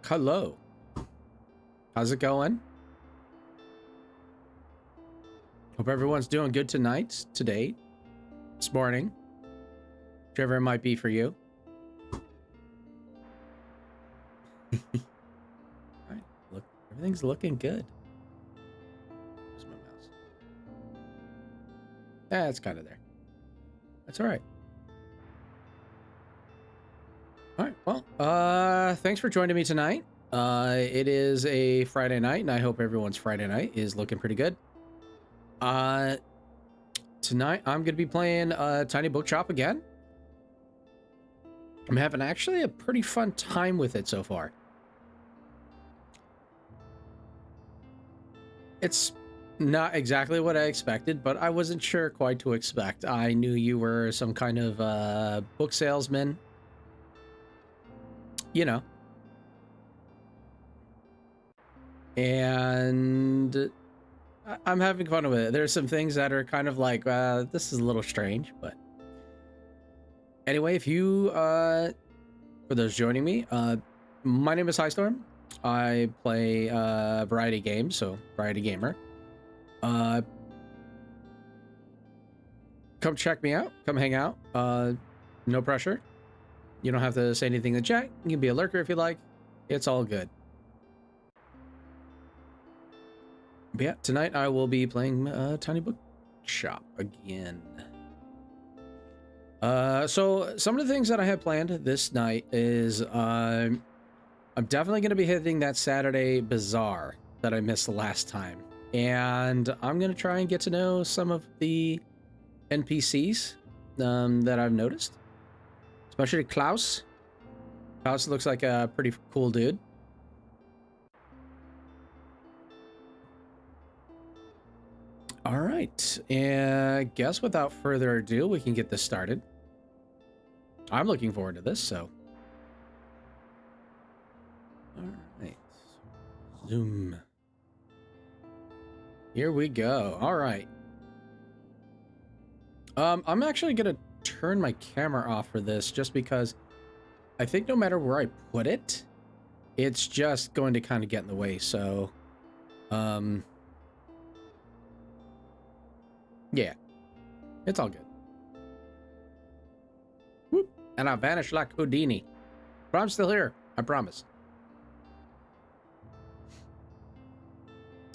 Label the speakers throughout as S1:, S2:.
S1: Hello. How's it going? Hope everyone's doing good tonight, today, this morning, whichever it might be for you. All right, look, everything's looking good. Where's my mouse? It's kind of there. That's all right. All right, well, thanks for joining me tonight. It is a Friday night, and I hope everyone's Friday night is looking pretty good. Tonight I'm gonna be playing Tiny Bookshop again. I'm having actually a pretty fun time with it so far. It's not exactly what I expected, but I wasn't sure quite to expect. I knew you were some kind of book salesman. You know. And I'm having fun with it. There's some things that are kind of like, this is a little strange, but anyway, if you, for those joining me, my name is Highstorm. I play variety games, so variety gamer. Come check me out. Come hang out. No pressure. You don't have to say anything in the chat. You can be a lurker if you like. It's all good. But yeah, tonight I will be playing Tiny Bookshop again. So some of the things that I had planned this night is I'm definitely going to be hitting that Saturday Bazaar that I missed the last time. And I'm going to try and get to know some of the NPCs that I've noticed. Especially Klaus. Klaus looks like a pretty cool dude. All right, and I guess without further ado, we can get this started. I'm looking forward to this, so. All right, zoom. Here we go. All right. I'm actually gonna turn my camera off for this just because I think no matter where I put it, it's just going to kind of get in the way, so. Yeah, it's all good. Whoop. And I vanished like Houdini. But I'm still here, I promise.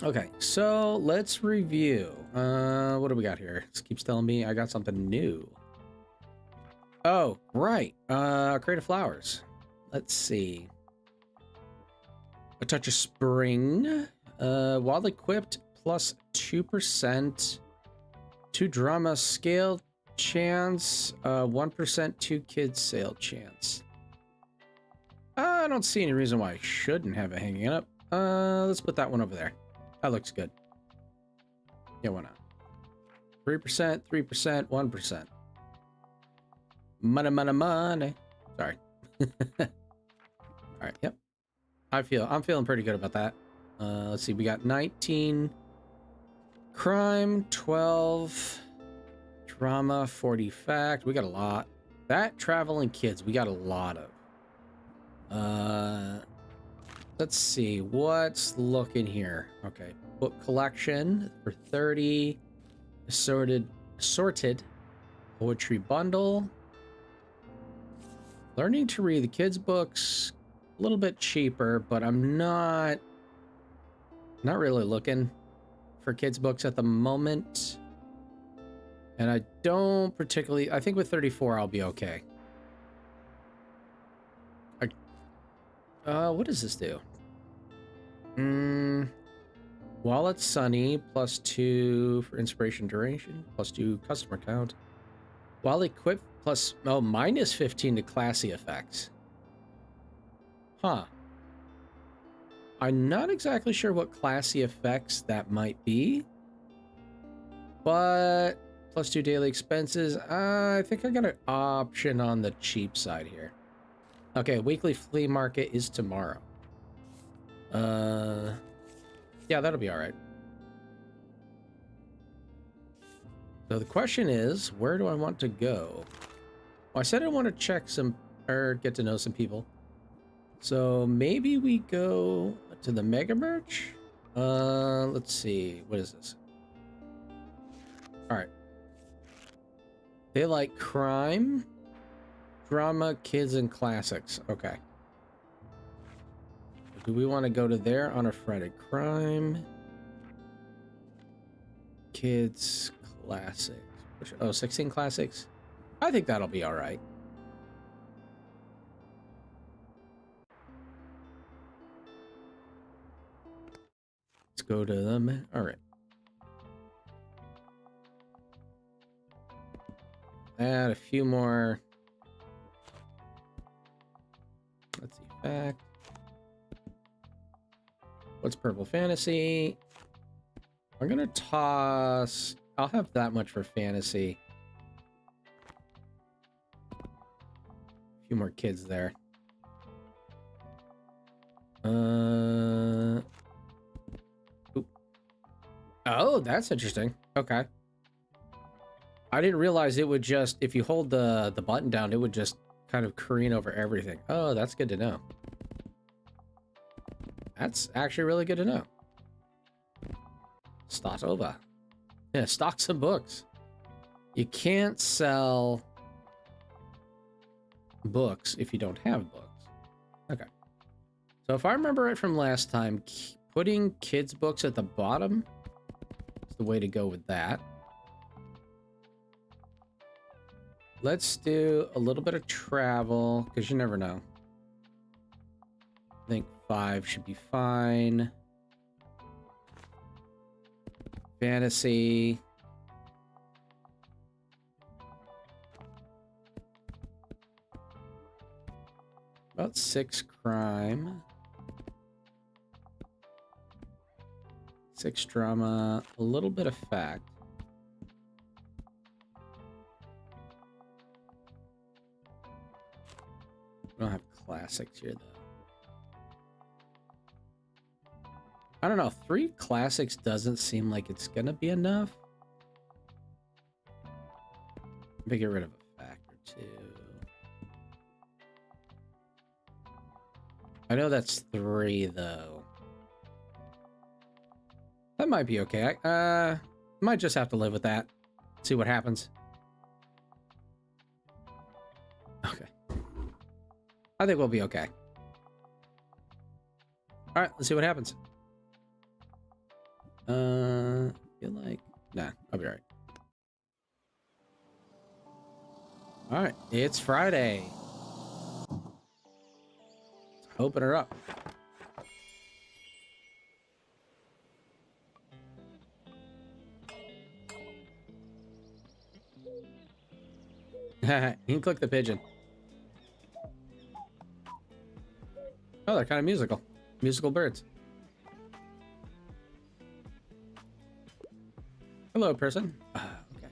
S1: Okay, so let's review. What do we got here? This keeps telling me I got something new. Oh, right. Creative Flowers. Let's see. A Touch of Spring. While equipped, plus 2%. 2 drama scale chance, 1% 2 kids sale chance. I don't see any reason why I shouldn't have it hanging up. Let's put that one over there. That looks good. Yeah, why not? 3%, 3%, 1%. Money, money, money. Sorry. All right, yep. I'm feeling pretty good about that. Let's see, we got 19 crime, 12 drama, 40 fact. We got a lot. That traveling kids, we got a lot of. Let's see what's looking here. Okay, book collection for 30. Assorted poetry bundle. Learning to read the kids books, a little bit cheaper, but I'm not really looking for kids books at the moment. And I don't particularly, I think with 34 I'll be okay. What does this do? While it's sunny, plus 2 for inspiration duration, plus 2 customer count. While equipped, plus, minus 15 to classy effects. Huh. I'm not exactly sure what classy effects that might be. But plus 2 daily expenses. I think I got an option on the cheap side here. Okay, weekly flea market is tomorrow. Yeah, that'll be all right. So the question is, where do I want to go? Well, I said I want to check some, or get to know some people. So maybe we go to the Mega Merch. Let's see. What is this? All right. They like crime, drama, kids, and classics. Okay. Do we want to go to there on a Friday? Crime, kids, classics. Oh, 16 classics? I think that'll be all right. Let's go to them. All right. Add a few more. Let's see. Fact. What's Purple Fantasy? I'm gonna toss. I'll have that much for fantasy. A few more kids there. Oop. Oh, that's interesting. Okay. I didn't realize it would just, if you hold the button down, it would just kind of careen over everything. Oh, that's good to know. That's actually really good to know. Start over. Yeah, stock some books. You can't sell books if you don't have books. Okay. So if I remember it from last time, putting kids' books at the bottom is the way to go with that. Let's do a little bit of travel, because you never know. I think 5 should be fine. Fantasy. About 6 crime. 6 drama. A little bit of fact. We don't have classics here, though. I don't know. 3 classics doesn't seem like it's gonna be enough. Maybe get rid of a fact or 2. I know that's 3, though. That might be okay. Might just have to live with that. See what happens. Okay. I think we'll be okay. All right, let's see what happens. Feel like nah, I'll be all right. All right, it's Friday. Let's open her up. You can click the pigeon. Oh, they're kind of musical. Musical birds. Hello, person. Okay.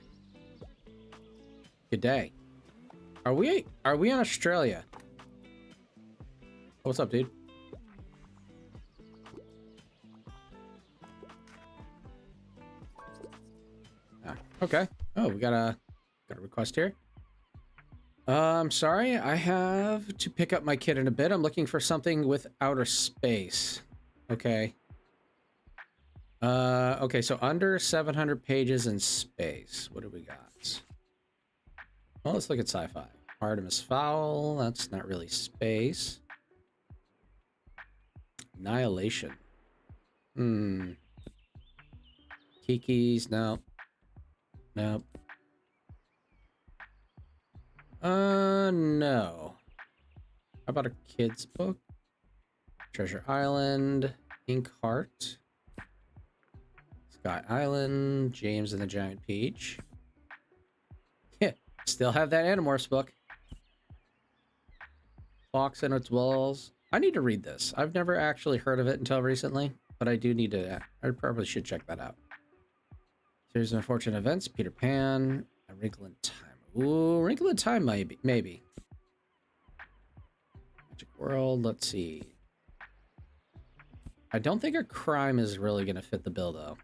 S1: Good day. Are we in Australia? What's up, dude? Okay. Oh, we got a request here. I'm sorry, I have to pick up my kid in a bit. I'm looking for something with outer space. Okay. Okay, so under 700 pages in space. What do we got? Well, let's look at sci-fi. Artemis Fowl, that's not really space. Annihilation. Kiki's, no. Nope. No. How about a kid's book? Treasure Island, Ink Heart, Sky Island, James and the Giant Peach. Yeah, still have that Animorphs book. Fox and its Walls. I need to read this. I've never actually heard of it until recently, but I do need to. I probably should check that out. Series of Unfortunate Events, Peter Pan, A Wrinkle in Time. Ooh, Wrinkle in Time, maybe. Magic World, let's see. I don't think a crime is really going to fit the bill, though.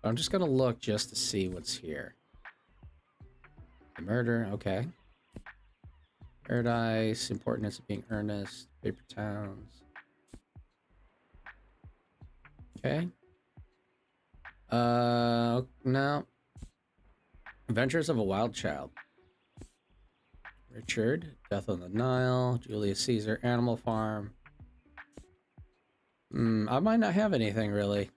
S1: I'm just going to look just to see what's here. The murder, okay. Paradise, importance of being earnest, paper towns. Okay. No. Adventures of a Wild Child. Richard, Death on the Nile, Julius Caesar, Animal Farm. I might not have anything really.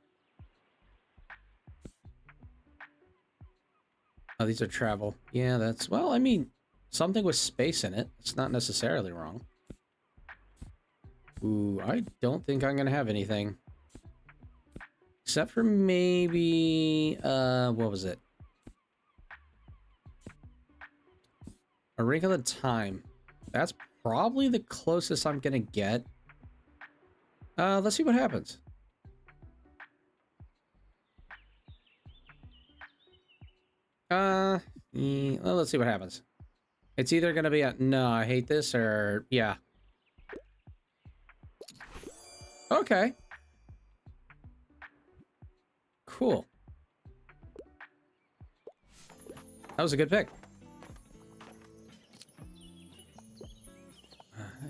S1: Oh, these are travel. Yeah, that's, well, I mean, something with space in it. It's not necessarily wrong. Ooh, I don't think I'm gonna have anything. Except for maybe, what was it? A Wrinkle in Time. That's probably the closest I'm gonna get. Let's see what happens. Well, let's see what happens. It's either gonna be a, no, I hate this, or, yeah. Okay. Cool. That was a good pick.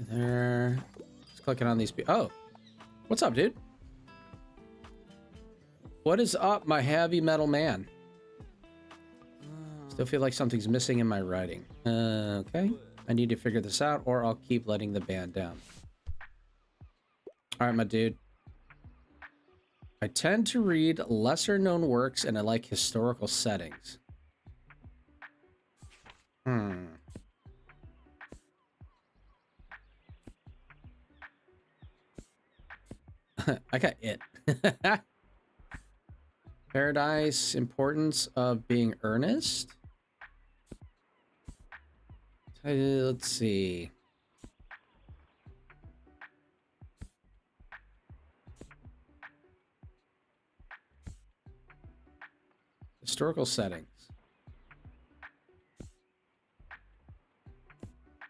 S1: There. Just clicking on these. Oh, what's up, dude? What is up, my heavy metal man? Still feel like something's missing in my writing. Okay. I need to figure this out, or I'll keep letting the band down. All right, my dude. I tend to read lesser-known works, and I like historical settings. I got it. Paradise, importance of being earnest. Let's see. Historical settings.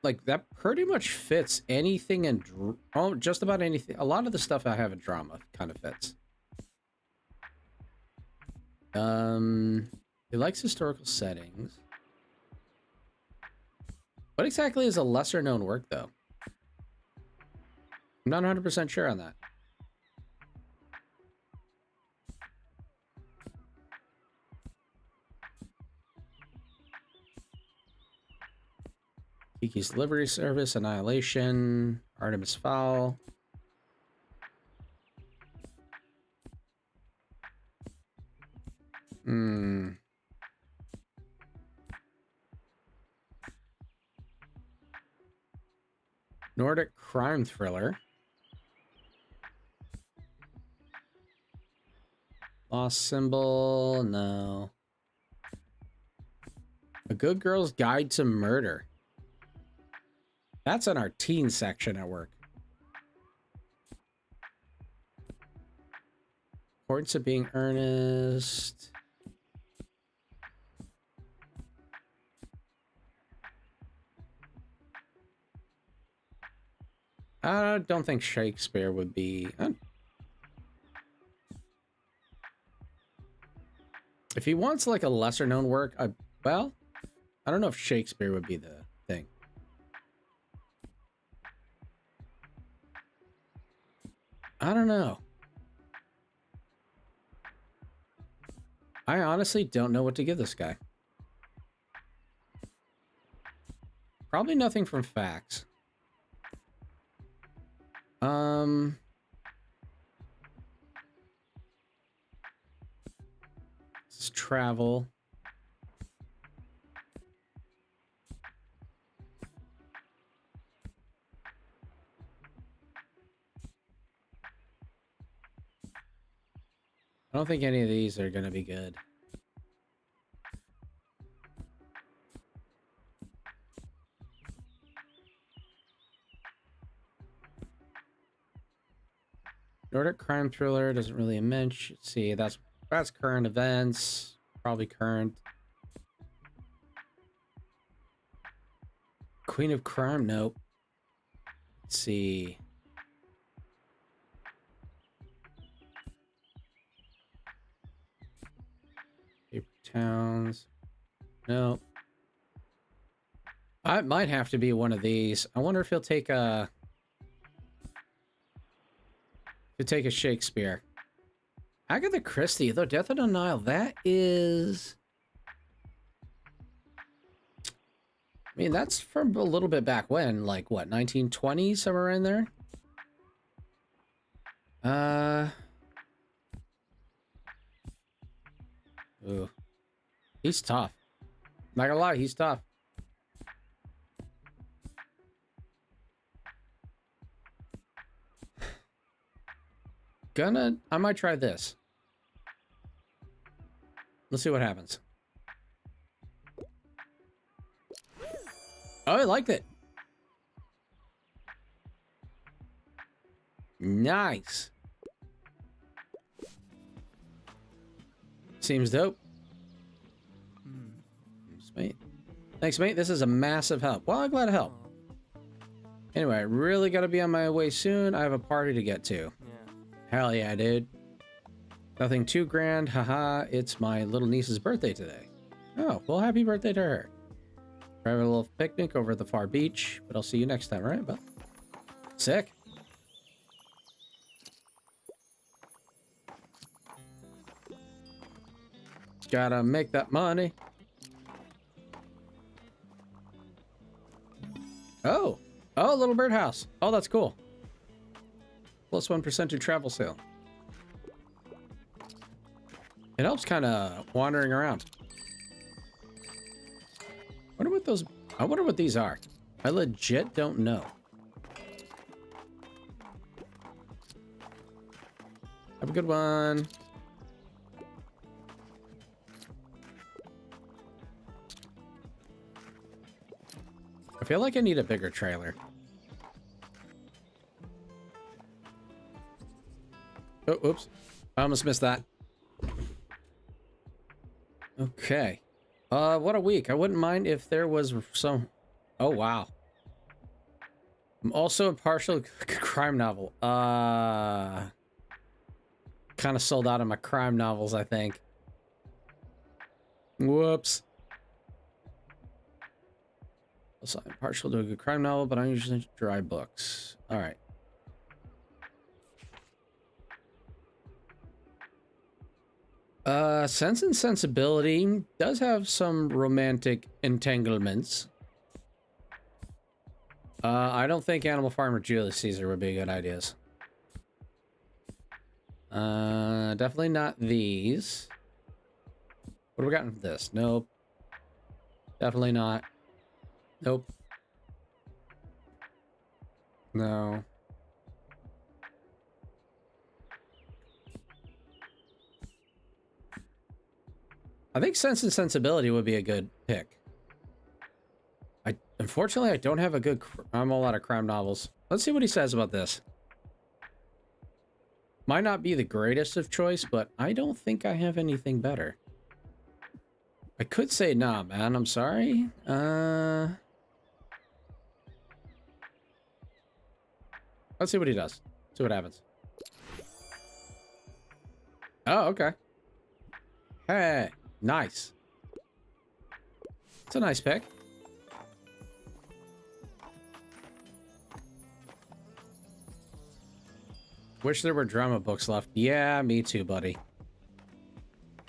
S1: Like, that pretty much fits anything in... Oh, just about anything. A lot of the stuff I have in drama kind of fits. He likes historical settings. What exactly is a lesser-known work, though? I'm not 100% sure on that. Kiki's Delivery Service, Annihilation, Artemis Fowl. Nordic crime thriller. Lost Symbol, no. A Good Girl's Guide to Murder. That's in our teen section at work. Importance of being earnest. I don't think Shakespeare would be... If he wants like a lesser known work, well, I don't know if Shakespeare would be the thing. I don't know. I honestly don't know what to give this guy. Probably nothing from Facts. This is travel. I don't think any of these are going to be good. Nordic crime thriller doesn't really mention. See, that's current events. Probably current. Queen of Crime, nope. Let's see. Paper Towns, nope. I might have to be one of these. I wonder if he'll take a Shakespeare. Agatha Christie, though, Death on the Nile, that is... I mean, that's from a little bit back when, like, what, 1920s, somewhere in there? Ooh. He's tough. Not gonna lie, he's tough. I might try this. Let's see what happens. Oh, I liked it. Nice. Seems dope. Thanks, mate. Thanks, mate. This is a massive help. Well, I'm glad to help. Anyway, I really got to be on my way soon. I have a party to get to. Hell yeah, dude. Nothing too grand. Haha, it's my little niece's birthday today. Oh, well, happy birthday to her. We're having a little picnic over at the far beach, but I'll see you next time, right, bud? Sick. Gotta make that money. Oh, little birdhouse. Oh, that's cool. Plus 1% to travel sale. It helps kind of wandering around. I wonder what these are. I legit don't know. Have a good one. I feel like I need a bigger trailer. Oh, oops. I almost missed that. Okay. What a week. I wouldn't mind if there was some... Oh, wow. I'm also a partial crime novel. Kind of sold out of my crime novels, I think. Whoops. Also, I'm partial to a good crime novel, but I'm usually into dry books. All right. Sense and Sensibility does have some romantic entanglements. I don't think Animal Farm or Julius Caesar would be good ideas. Definitely not these. What have we gotten from this? Nope. Definitely not. Nope. No. I think Sense and Sensibility would be a good pick. Unfortunately, I don't have a good... I'm a lot of crime novels. Let's see what he says about this. Might not be the greatest of choice, but I don't think I have anything better. I could say, nah, man, I'm sorry. Let's see what he does. See what happens. Oh, okay. Hey, nice. It's a nice pick. Wish there were drama books left. Yeah, me too, buddy.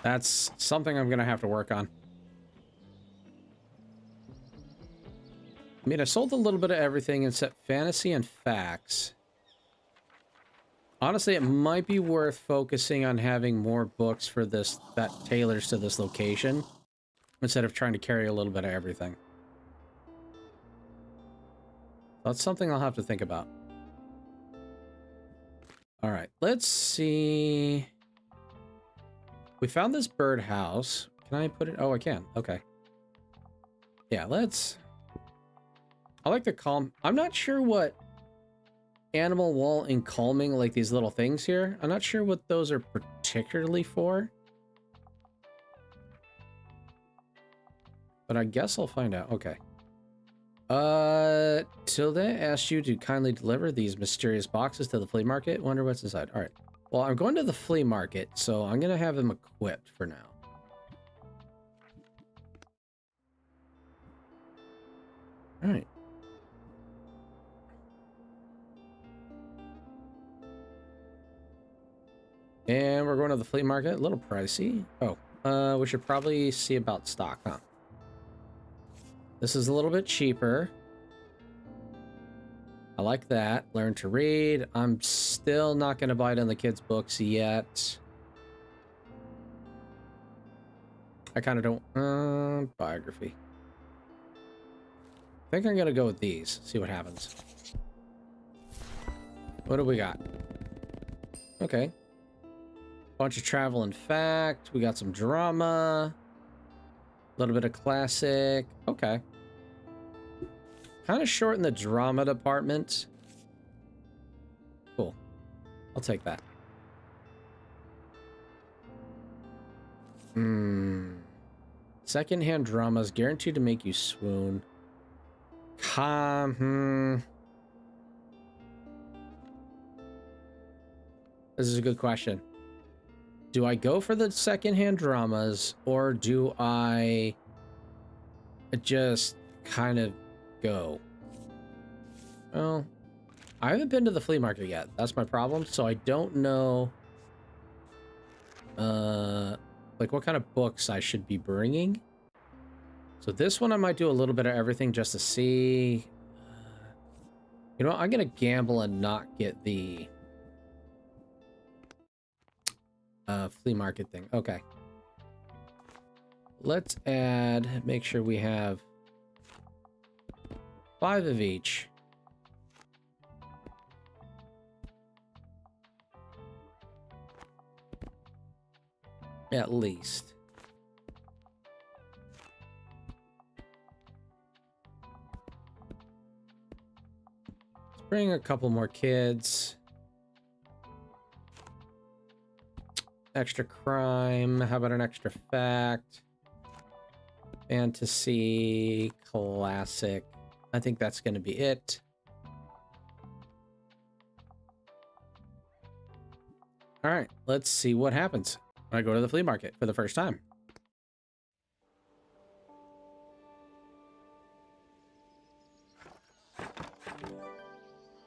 S1: That's something I'm gonna have to work on. I mean, I sold a little bit of everything except fantasy and facts. Honestly, it might be worth focusing on having more books for this that tailors to this location instead of trying to carry a little bit of everything. That's something I'll have to think about. All right, let's see. We found this birdhouse. Can I put it? Oh, I can. Okay. Yeah, let's... I like the calm. I'm not sure what animal wall and calming, like these little things here. I'm not sure what those are particularly for. But I guess I'll find out. Okay. Tilda asked you to kindly deliver these mysterious boxes to the flea market. Wonder what's inside. All right. Well, I'm going to the flea market, so I'm going to have them equipped for now. All right. And we're going to the flea market. A little pricey. Oh, we should probably see about stock, huh? This is a little bit cheaper. I like that. Learn to read. I'm still not going to bite on the kids' books yet. I kind of don't... biography. I think I'm going to go with these. See what happens. What do we got? Okay. Bunch of travel and fact. We got some drama. A little bit of classic. Okay. Kind of short in the drama department. Cool. I'll take that. Secondhand drama is guaranteed to make you swoon. This is a good question. Do I go for the secondhand dramas, or do I just kind of go? Well, I haven't been to the flea market yet. That's my problem. So I don't know, like what kind of books I should be bringing. So this one I might do a little bit of everything just to see. You know, I'm gonna gamble and not get the flea market thing. Okay. Let's add, make sure we have 5 of each. At least. Let's bring a couple more kids. Extra crime. How about an extra fact? Fantasy. Classic. I think that's going to be it. All right. Let's see what happens when I go to the flea market for the first time.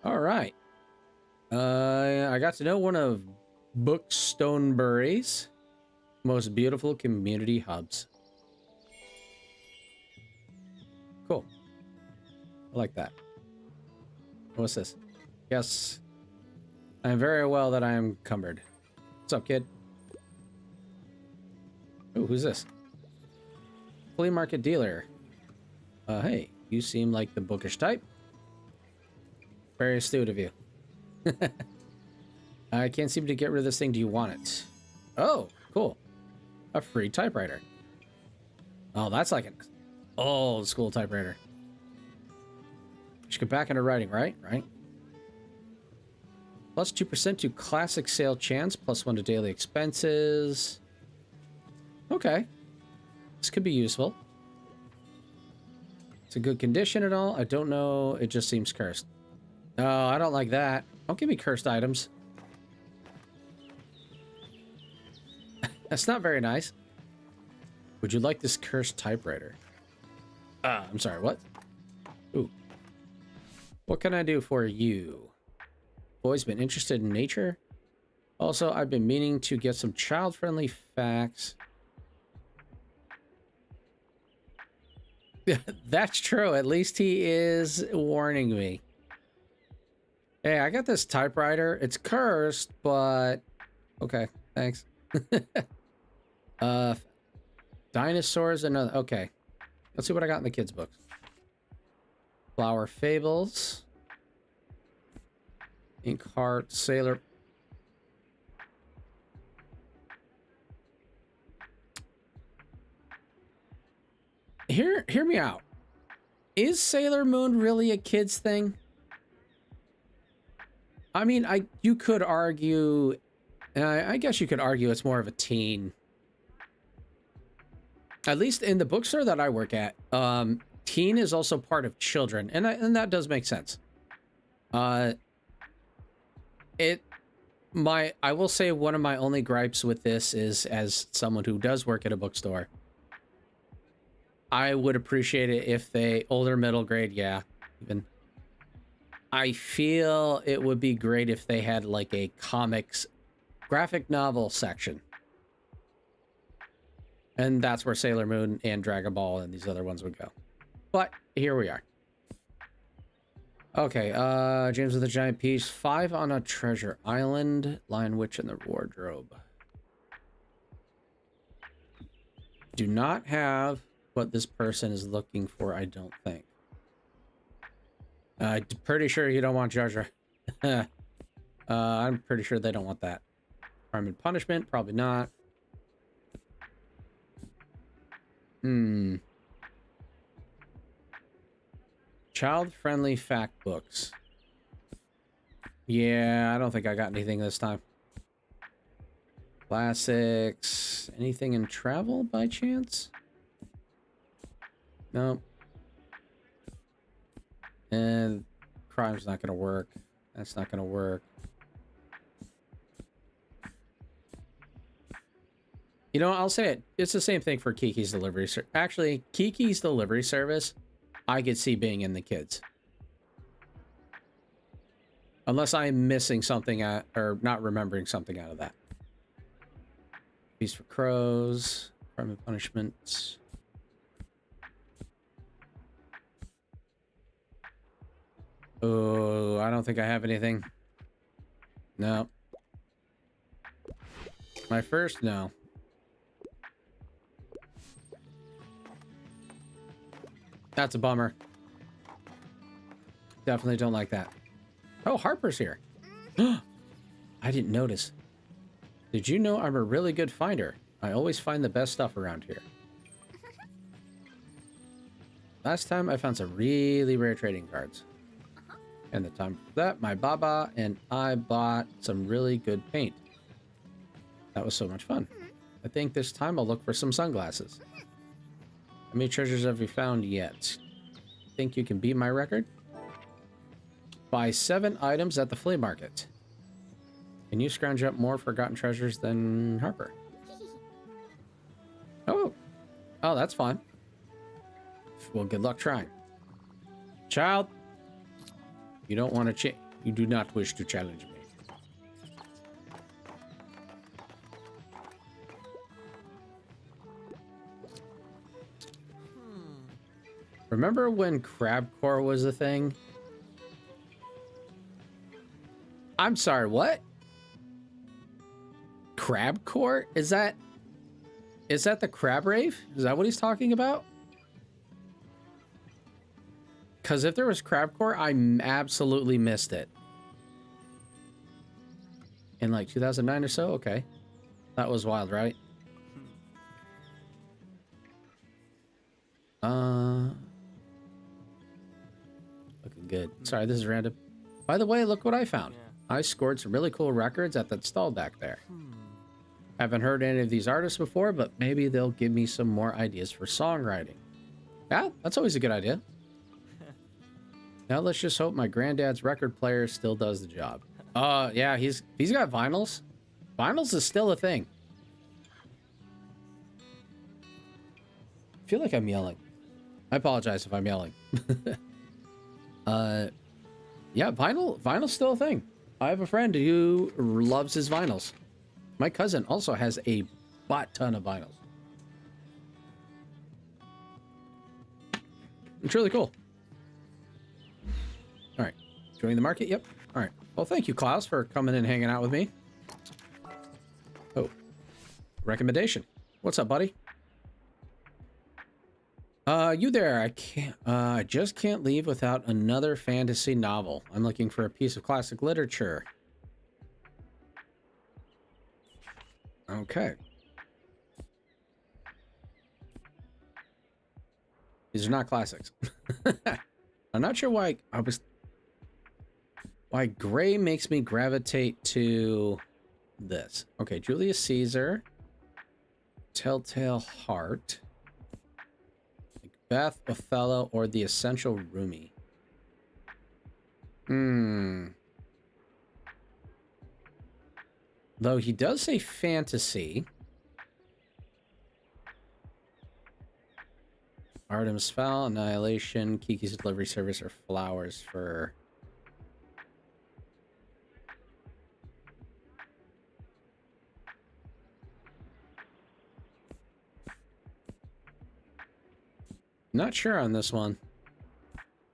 S1: All right. I got to know one of Bookstonebury's most beautiful community hubs. Cool. I like that. What's this? Yes. I am very well that I am encumbered. What's up, kid? Ooh, who's this? Flea market dealer. Hey, you seem like the bookish type. Very astute of you. I can't seem to get rid of this thing. Do you want it? Oh, cool. A free typewriter. Oh, that's like an old school typewriter. You should get back into writing, right? Right. Plus 2% to classic sale chance. Plus 1 to daily expenses. Okay. This could be useful. It's a good condition at all. I don't know. It just seems cursed. No, I don't like that. Don't give me cursed items. That's not very nice. Would you like this cursed typewriter? I'm sorry, what? Ooh. What can I do for you? Always been interested in nature. Also, I've been meaning to get some child-friendly facts. That's true. At least he is warning me. Hey, I got this typewriter. It's cursed, but okay, thanks. Dinosaurs and okay. Let's see what I got in the kids' books. Flower Fables. Inkheart, Sailor. Hear me out. Is Sailor Moon really a kid's thing? I mean, you could argue, I guess you could argue it's more of a teen. At least in the bookstore that I work at, teen is also part of children, and that does make sense. I will say one of my only gripes with this is, as someone who does work at a bookstore, I would appreciate it if they older middle grade, yeah. Even I feel it would be great if they had like a comics graphic novel section. And that's where Sailor Moon and Dragon Ball and these other ones would go. But here we are. Okay, James with a Giant Peach. 5 on a Treasure Island. Lion Witch in the Wardrobe. Do not have what this person is looking for, I don't think. I'm pretty sure you don't want Jar Jar. I'm pretty sure they don't want that. Crime and Punishment, probably not. Child-friendly fact books. Yeah, I don't think I got anything this time. Classics. Anything in travel by chance? Nope. And crime's not gonna work. That's not gonna work. You know, I'll say it. It's the same thing for Kiki's Delivery Service. Actually, Kiki's Delivery Service, I could see being in the kids. Unless I'm missing something or not remembering something out of that. Feast for Crows. Crime and Punishment. Oh, I don't think I have anything. No. My first? No. That's a bummer. Definitely don't like that. Oh, Harper's here. I didn't notice. Did you know I'm a really good finder? I always find the best stuff around here. Last time I found some really rare trading cards. And the time for that, my Baba and I bought some really good paint. That was so much fun. I think this time I'll look for some sunglasses. How many treasures have you found yet? Think you can beat my record? Buy 7 items at the flea market. Can you scrounge up more forgotten treasures than Harper? Oh. Oh, that's fine. Well, good luck trying. Child, you don't want to you do not wish to challenge me. Remember when Crabcore was a thing? I'm sorry, what? Crabcore? Is that the crab rave? Is that what he's talking about? Because if there was Crabcore, I absolutely missed it. In like 2009 or so? Okay. That was wild, right? Looking good. Sorry, this is random. By the way, look what I found. I scored some really cool records at that stall back there. Haven't heard any of these artists before, but maybe they'll give me some more ideas for songwriting. Yeah, that's always a good idea. Now let's just hope my granddad's record player still does the job. Yeah, he's got vinyls. Vinyls is still a thing. I feel like I'm yelling. I apologize if I'm yelling. Yeah, vinyl's still a thing. I have a friend who loves his vinyls. My cousin also has a butt-ton of vinyls. It's really cool. All right, joining the market. Yep. All right. Well, thank you, Klaus, for coming and hanging out with me. Oh, recommendation. What's up, buddy? You there? I just can't leave without another fantasy novel. I'm looking for a piece of classic literature. Okay. These are not classics. I'm not sure why why gray makes me gravitate to this. Okay, Julius Caesar, Telltale Heart, Macbeth, Othello, or The Essential Rumi. Though he does say fantasy. Artemis Fowl, Annihilation, Kiki's Delivery Service, or Flowers for... Not sure on this one.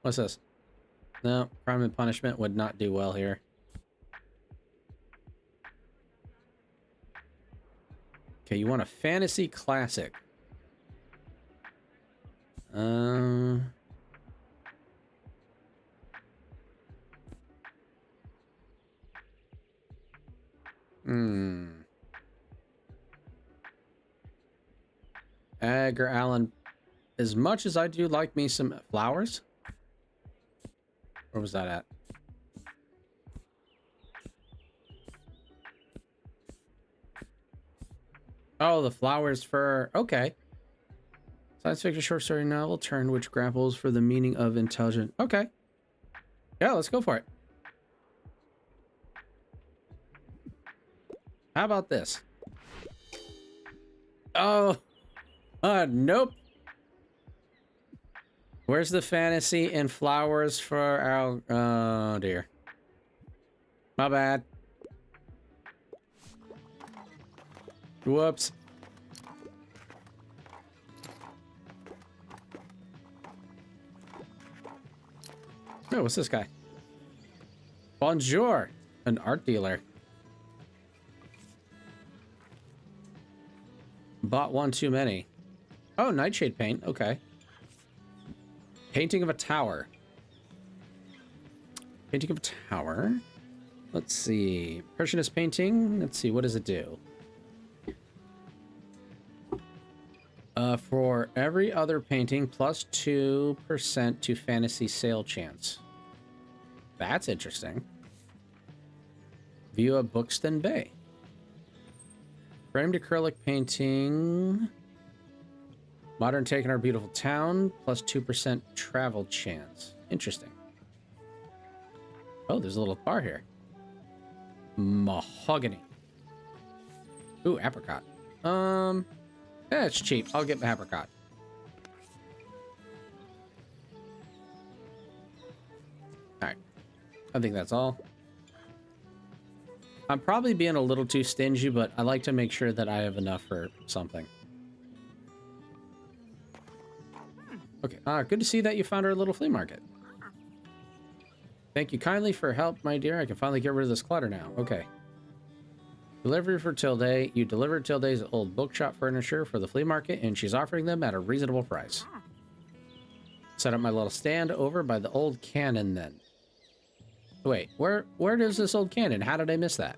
S1: What's this? No, Crime and Punishment would not do well here. Okay, you want a fantasy classic. Edgar Allan, as much as I do like me some Flowers. Where was that at? Oh, the Flowers for... Okay. Science fiction short story novel turned which grapples for the meaning of intelligent... Okay. Yeah, let's go for it. How about this? Oh. Nope. Where's the fantasy and Flowers for our... Oh, dear. My bad. Whoops. Oh, what's this guy? Bonjour, an art dealer. Bought one too many. Oh, nightshade paint. Okay. Painting of a tower. Painting of a tower. Let's see. Impressionist painting. Let's see. What does it do? For every other painting, plus 2% to fantasy sale chance. That's interesting. View of Buxton Bay. Framed acrylic painting. Modern take in our beautiful town, plus 2% travel chance. Interesting. Oh, there's a little bar here. Mahogany. Ooh, apricot. Yeah, it's cheap. I'll get the apricot. Alright. I think that's all. I'm probably being a little too stingy, but I like to make sure that I have enough for something. Okay, good to see that you found our little flea market. Thank you kindly for help, my dear. I can finally get rid of this clutter now. Okay. Delivery for Tilde. You delivered Tilde's old bookshop furniture for the flea market, and she's offering them at a reasonable price. Set up my little stand over by the old cannon then. Wait, where is this old cannon? How did I miss that?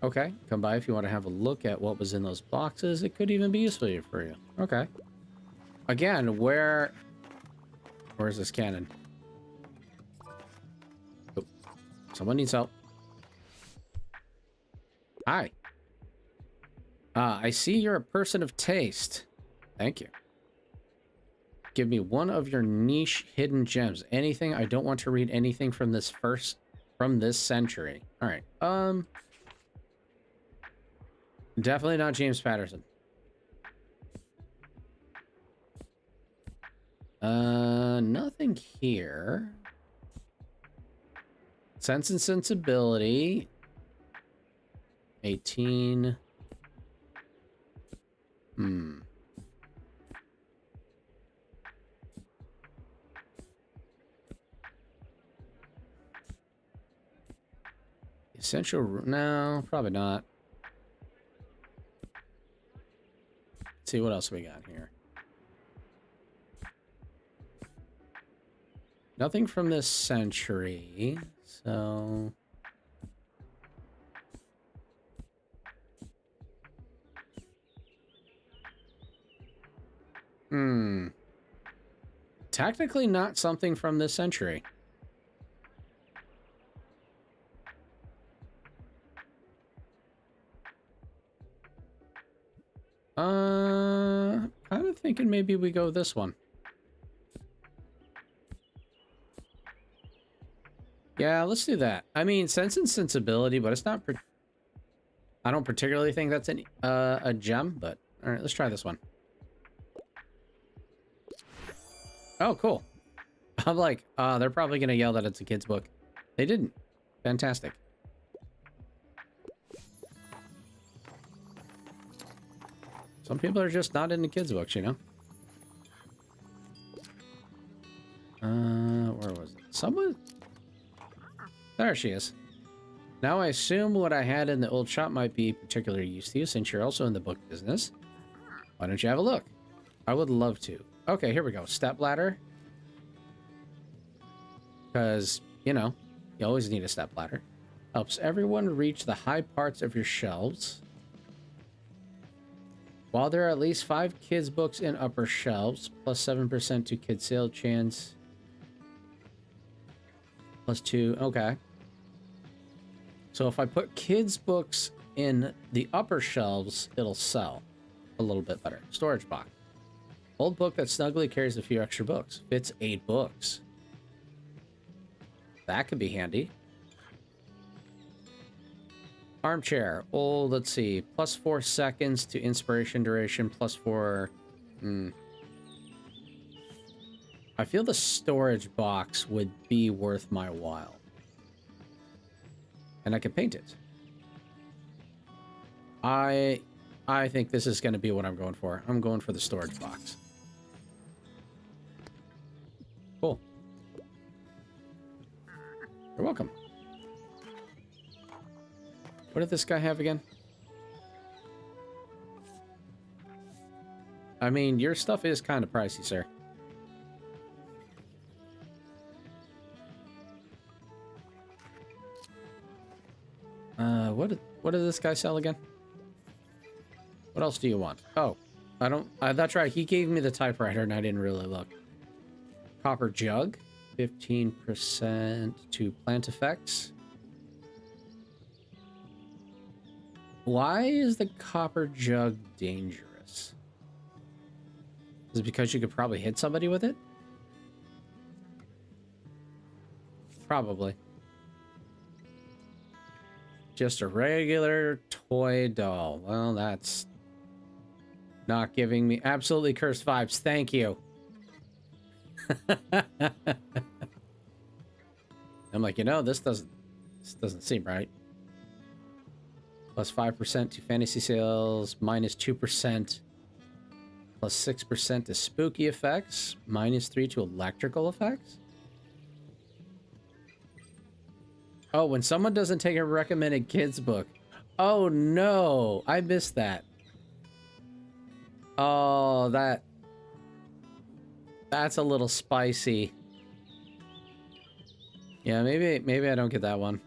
S1: Okay, come by if you want to have a look at what was in those boxes. It could even be useful for you. Okay. Again, where's this cannon? Oh, someone needs help. Hi. I see you're a person of taste. Thank you. Give me one of your niche hidden gems. Anything. I don't want to read anything from this century. All right. Definitely not James Patterson. Nothing here. Sense and Sensibility. 18. Essential. No, probably not. Let's see what else we got here. Nothing from this century, so... Technically not something from this century. Kind of thinking maybe we go this one. Yeah, let's do that. I mean, Sense and Sensibility, but it's not... I don't particularly think that's a gem, but... Alright, let's try this one. Oh, cool. I'm like, they're probably going to yell that it's a kid's book. They didn't. Fantastic. Some people are just not into kids' books, you know? Where was it? Someone? There she is. Now I assume what I had in the old shop might be particularly used to you since you're also in the book business. Why don't you have a look? I would love to. Okay, here we go. Step ladder. Because, you know, you always need a step ladder. Helps everyone reach the high parts of your shelves. While there are at least 5 kids' books in upper shelves, plus 7% to kid sale chance. Plus 2, okay. So if I put kids' books in the upper shelves, it'll sell a little bit better. Storage box. Old book that snugly carries a few extra books. Fits 8 books. That could be handy. Armchair. Oh, let's see. Plus 4 seconds to inspiration duration. Plus 4. I feel the storage box would be worth my while. And I can paint it. I think this is going to be what I'm going for. I'm going for the storage box. Cool. You're welcome. What did this guy have again? I mean, your stuff is kind of pricey, sir. What did this guy sell again? What else do you want? Oh, I don't... that's right. He gave me the typewriter and I didn't really look. Copper jug. 15% to plant effects. Why is the copper jug dangerous? Is it because you could probably hit somebody with it? Probably. Just a regular toy doll. Well, that's not giving me absolutely cursed vibes. Thank you. I'm like, you know, this doesn't seem right. Plus 5% to fantasy sales, minus 2%, plus 6% to spooky effects, minus 3 to electrical effects. Oh, when someone doesn't take a recommended kids book. Oh no, I missed that. Oh, that's a little spicy. Yeah, maybe I don't get that one.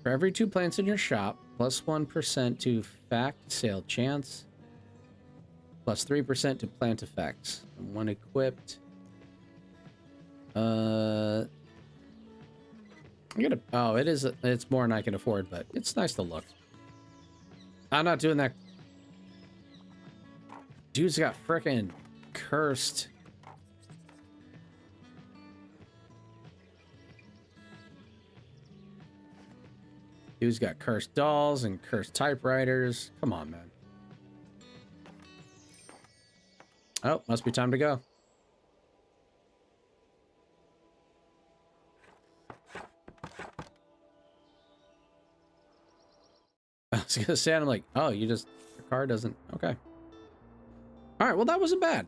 S1: For every 2 plants in your shop, plus 1% to fact sale chance, plus 3% to plant effects. And one equipped. I'm gonna... Oh, it's more than I can afford, but it's nice to look. I'm not doing that. Dude's got frickin' cursed. Dude's got cursed dolls and cursed typewriters. Come on, man. Oh, must be time to go. I was gonna say, I'm like, oh, your car doesn't... Okay. All right, well, that wasn't bad.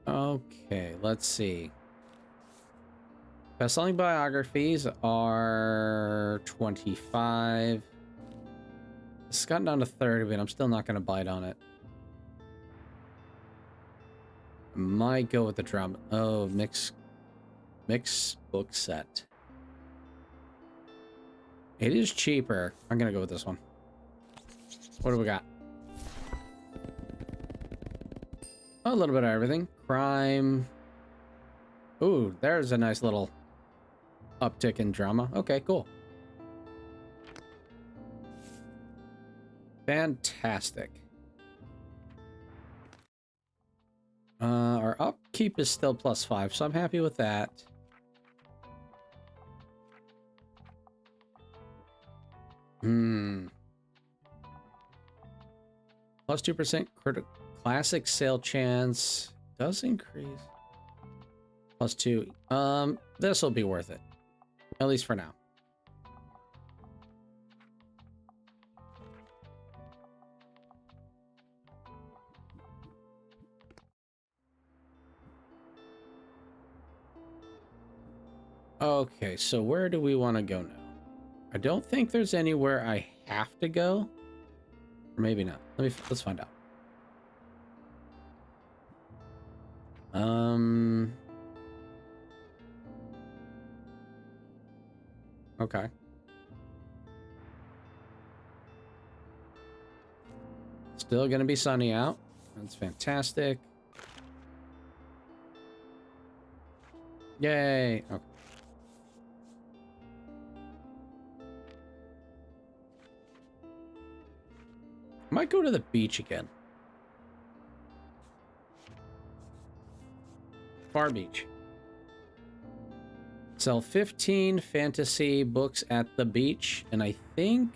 S1: Okay, let's see. Best-selling biographies are 25. It's gotten down to 30, but I'm still not going to bite on it. I might go with the drum. Oh, mix book set. It is cheaper. I'm going to go with this one. What do we got? Oh, a little bit of everything. Crime. Ooh, there's a nice little uptick in drama. Okay, cool. Fantastic. Our upkeep is still +5, so I'm happy with that. Plus 2% critical classic sale chance does increase. Plus 2. This will be worth it. At least for now. Okay, so where do we want to go now? I don't think there's anywhere I have to go. Or maybe not. Let's find out. Okay. Still gonna be sunny out. That's fantastic. Yay. Okay. Might go to the beach again. Far Beach. Sell 15 fantasy books at the beach, and I think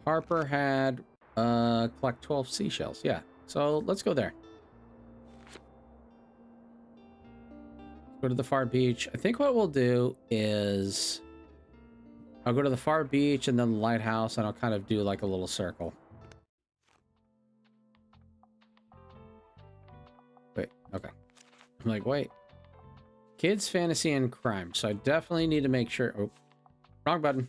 S1: Harper had collect 12 seashells. Yeah, so let's go there. Go to the Far Beach. I think what we'll do is I'll go to the Far Beach and then the lighthouse, and I'll kind of do like a little circle. Wait, okay. I'm like, wait. Kids, fantasy, and crime. So I definitely need to make sure... Oh, wrong button.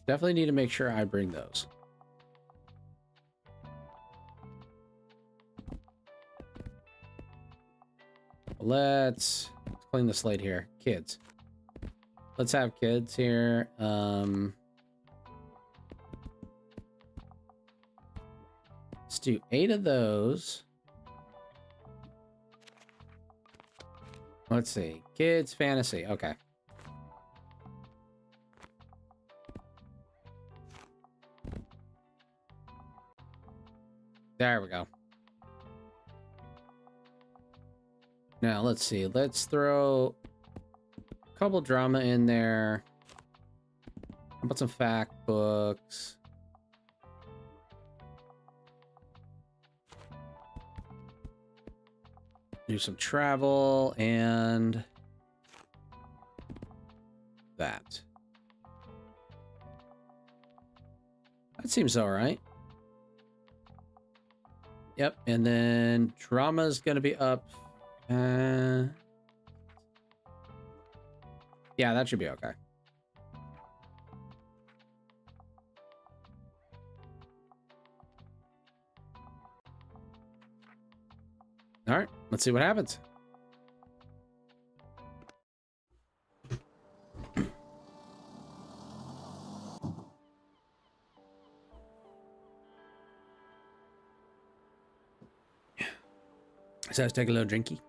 S1: Definitely need to make sure I bring those. Let's clean the slate here. Kids. Let's have kids here. Let's do 8 of those. Let's see. Kids, fantasy. Okay. There we go. Now, let's see. Let's throw a couple drama in there. How about some fact books? Do some travel and that. That seems all right. Yep, and then drama's gonna be up. Yeah, that should be okay. All right, let's see what happens. So let's take a little drinky.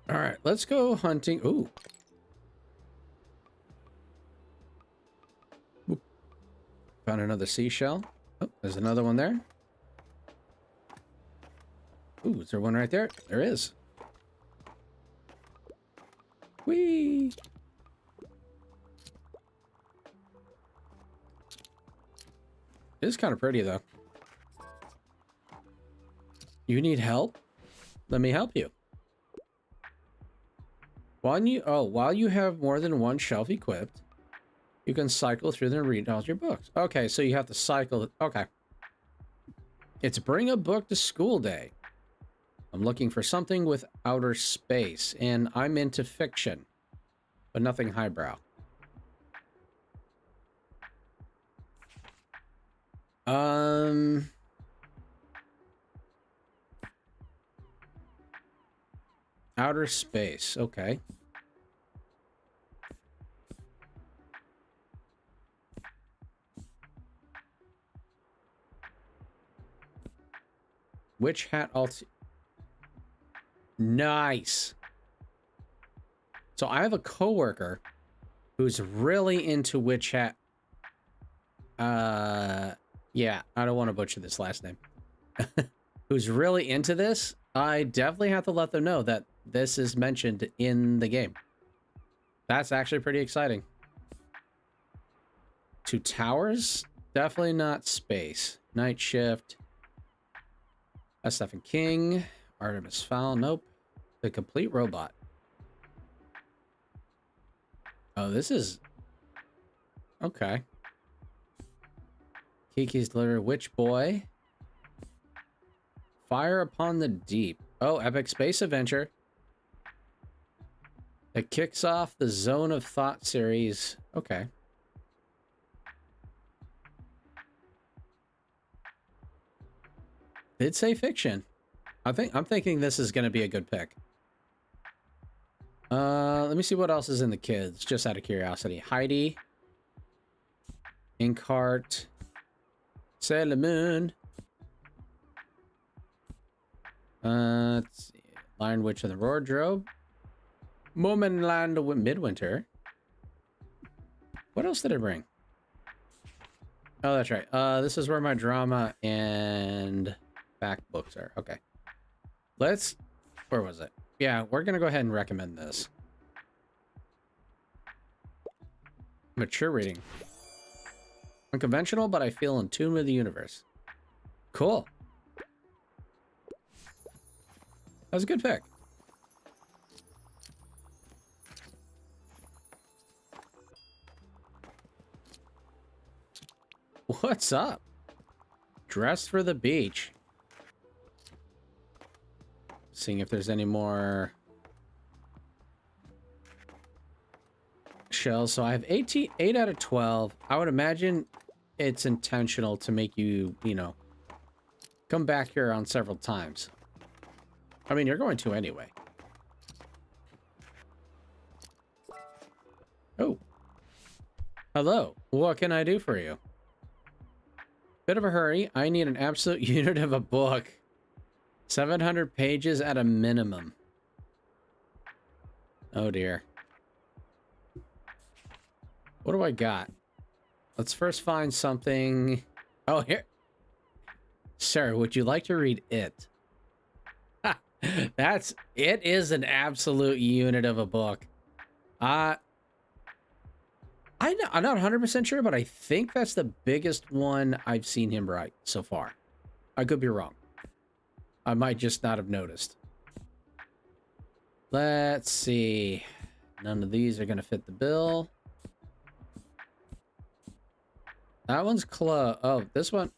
S1: All right, let's go hunting. Ooh. Found another seashell. Oh, there's another one there. Ooh, is there one right there? There is. Whee! It is kind of pretty, though. You need help? Let me help you. While you have more than one shelf equipped, you can cycle through them and read all your books. Okay, so you have to cycle. Okay. It's bring a book to school day. I'm looking for something with outer space, and I'm into fiction, but nothing highbrow. Outer space, okay. Witch hat alt. Nice. So I have a coworker who's really into witch hat. Yeah, I don't want to butcher this last name. Who's really into this. I definitely have to let them know that this is mentioned in the game. That's actually pretty exciting. 2 towers? Definitely not space. Night Shift. S7 King. Artemis Fowl. Nope. The Complete Robot. Oh, this is... Okay. Kiki's Delivery. Witch Boy. Fire Upon the Deep. Oh, Epic Space Adventure. It kicks off the Zone of Thought series. Okay. Did say fiction. I'm thinking this is going to be a good pick. Let me see what else is in the kids, just out of curiosity. Heidi. Inkheart. Sailor Moon. Let's see. Lion Witch of the Wardrobe. Moment Midwinter. What else did it bring? Oh, that's right. This is where my drama and back books are. Okay. Where was it? Yeah, we're gonna go ahead and recommend this. Mature reading. Unconventional, but I feel in tune with the universe. Cool. That was a good pick. What's up? Dressed for the beach. Seeing if there's any more shells. So I have 8 out of 12. I would imagine it's intentional to make you, you know, come back here on several times. I mean, you're going to anyway. Oh. Hello. What can I do for you? Bit of a hurry. I need an absolute unit of a book. 700 pages at a minimum. Oh dear. What do I got? Let's first find something. Oh, here. Sir, would you like to read it? It is an absolute unit of a book. I'm not 100% sure, but I think that's the biggest one I've seen him write so far. I could be wrong. I might just not have noticed. Let's see. None of these are going to fit the bill. That one's close. Oh, this one.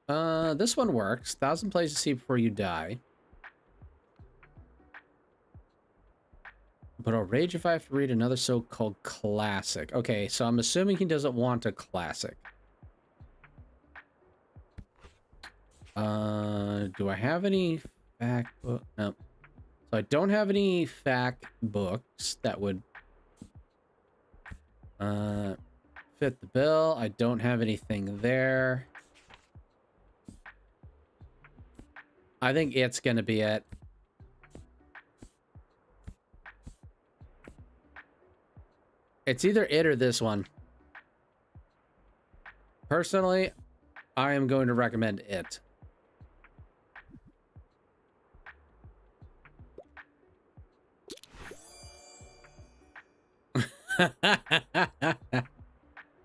S1: This one works. 1,000 Places to See Before You Die. But I'll rage if I have to read another so-called classic. Okay, so I'm assuming he doesn't want a classic. Do I have any fact book? No. So I don't have any fact books that would fit the bill. I don't have anything there. I think it's gonna be it. It's either it or this one. Personally, I am going to recommend it.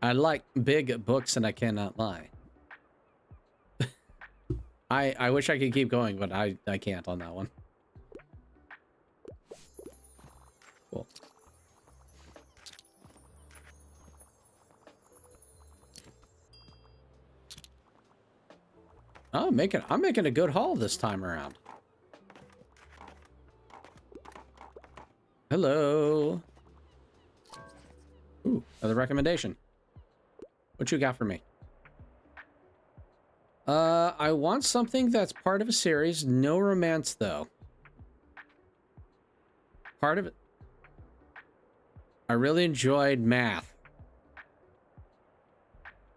S1: I like big books and I cannot lie. I wish I could keep going, but I can't on that one. Cool. Oh, I'm making a good haul this time around. Hello. Ooh, another recommendation. What you got for me? I want something that's part of a series. No romance, though. Part of it. I really enjoyed math.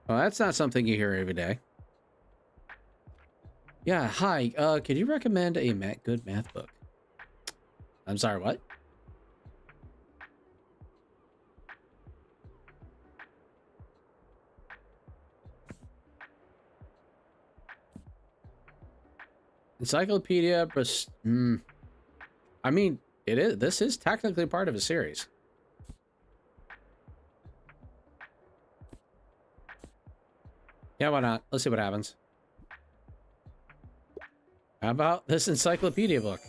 S1: Well, that's not something you hear every day. Yeah, hi. Could you recommend a good math book? I'm sorry, what? Encyclopedia, but I mean, it is. This is technically part of a series. Yeah, why not? Let's see what happens. How about this encyclopedia book?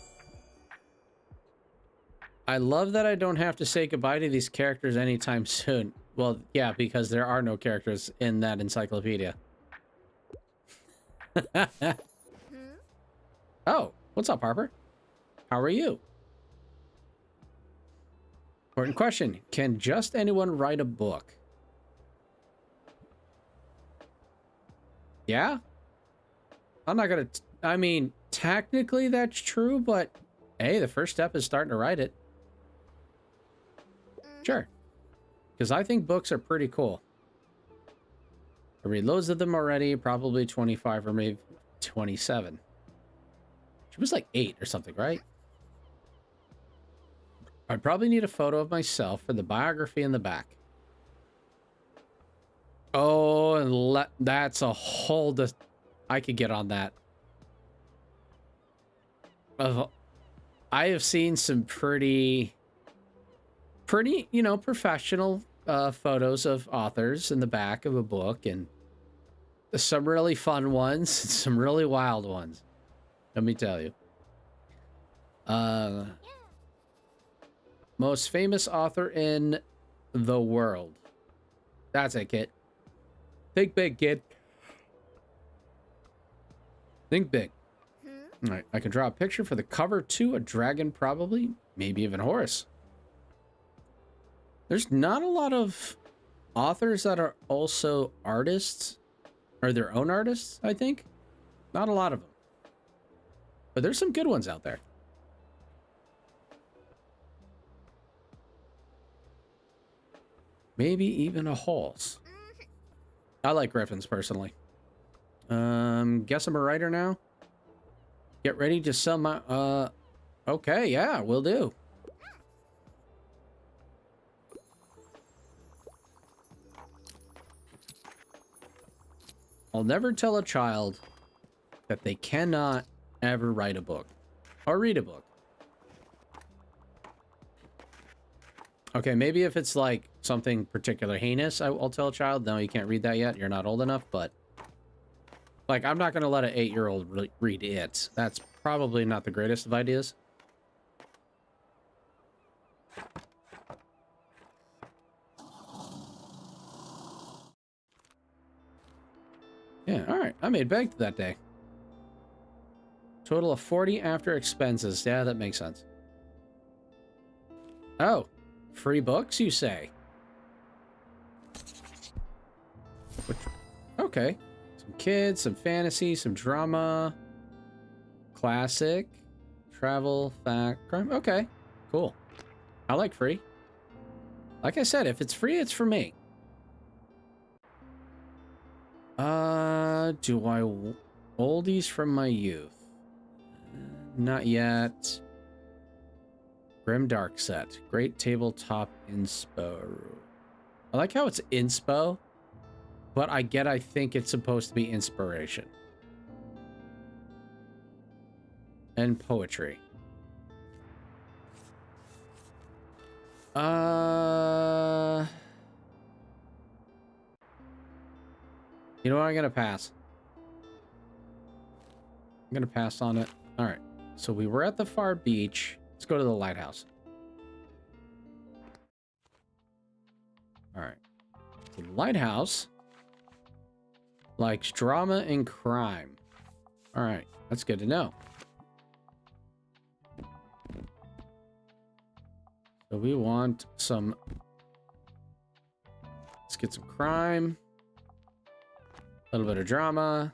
S1: I love that I don't have to say goodbye to these characters anytime soon. Well, yeah, because there are no characters in that encyclopedia. Oh, what's up, Harper? How are you? Important question. Can just anyone write a book? Yeah? I'm not gonna... I mean, technically that's true, but hey, the first step is starting to write it. Sure. Because I think books are pretty cool. I read loads of them already, probably 25 or maybe 27. She was like 8 or something, right? I'd probably need a photo of myself for the biography in the back. Oh, and that's a whole... I could get on that. I have seen some pretty, you know, professional photos of authors in the back of a book, and some really fun ones, some really wild ones. Let me tell you. Most famous author in the world. That's it, kid. Think big, kid. Think big. All right, I can draw a picture for the cover too. A dragon, probably. Maybe even Horus. There's not a lot of authors that are also artists, or their own artists, I think. Not a lot of them. But there's some good ones out there. Maybe even a horse. I like griffins, personally. Guess I'm a writer now? Get ready to sell my, okay, yeah, will do. I'll never tell a child that they cannot ever write a book or read a book. Okay, maybe if it's like something particular heinous, I'll tell a child, no, you can't read that yet. You're not old enough, but like, I'm not going to let an 8-year-old read it. That's probably not the greatest of ideas. Yeah, all right. I made bank that day. Total of 40 after expenses. Yeah, that makes sense. Oh, free books, you say? Okay. Some kids, some fantasy, some drama. Classic. Travel, fact, crime. Okay, cool. I like free. Like I said, if it's free, it's for me. Do I... Oldies from my youth. Not yet. Grim Dark set. Great tabletop inspo. I like how it's inspo, but I think it's supposed to be inspiration. And poetry. You know what? I'm gonna pass. I'm gonna pass on it. All right. So we were at the far beach. Let's go to the lighthouse. All right. The lighthouse likes drama and crime. All right. That's good to know. So we want some... Let's get some crime. A little bit of drama.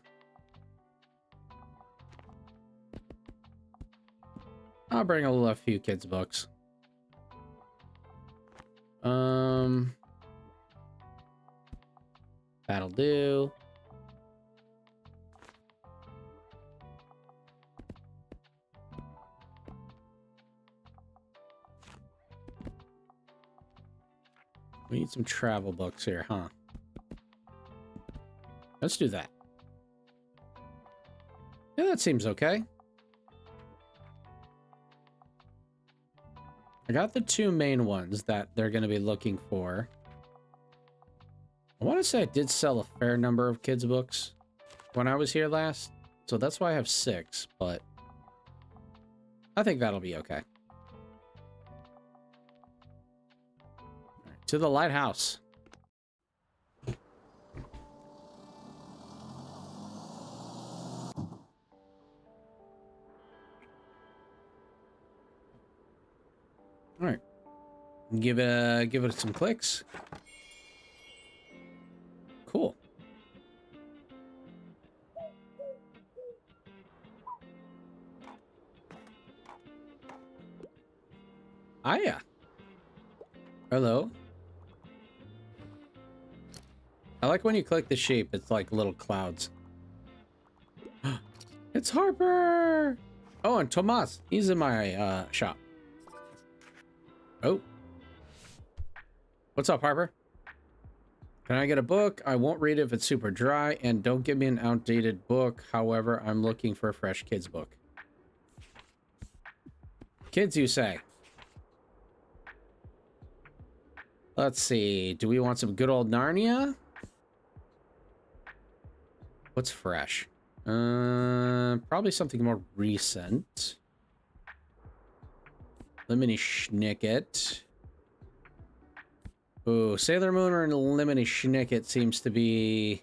S1: I'll bring a few kids' books. That'll do. We need some travel books here, huh? Let's do that. Yeah, that seems okay. I got the two main ones that they're going to be looking for. I want to say I did sell a fair number of kids' books when I was here last. So that's why I have 6, but I think that'll be okay. All right, to the lighthouse. All right, give it some clicks. Cool. Hiya. Hello. I like when you click the sheep, it's like little clouds. It's Harper. Oh, and Tomas. He's in my shop. Oh. What's up, Harper? Can I get a book? I won't read it if it's super dry, and don't give me an outdated book. However, I'm looking for a fresh kids book. Kids, you say? Let's see. Do we want some good old Narnia? What's fresh? Probably something more recent. Lemony Snicket. Ooh, Sailor Moon or Lemony Snicket seems to be...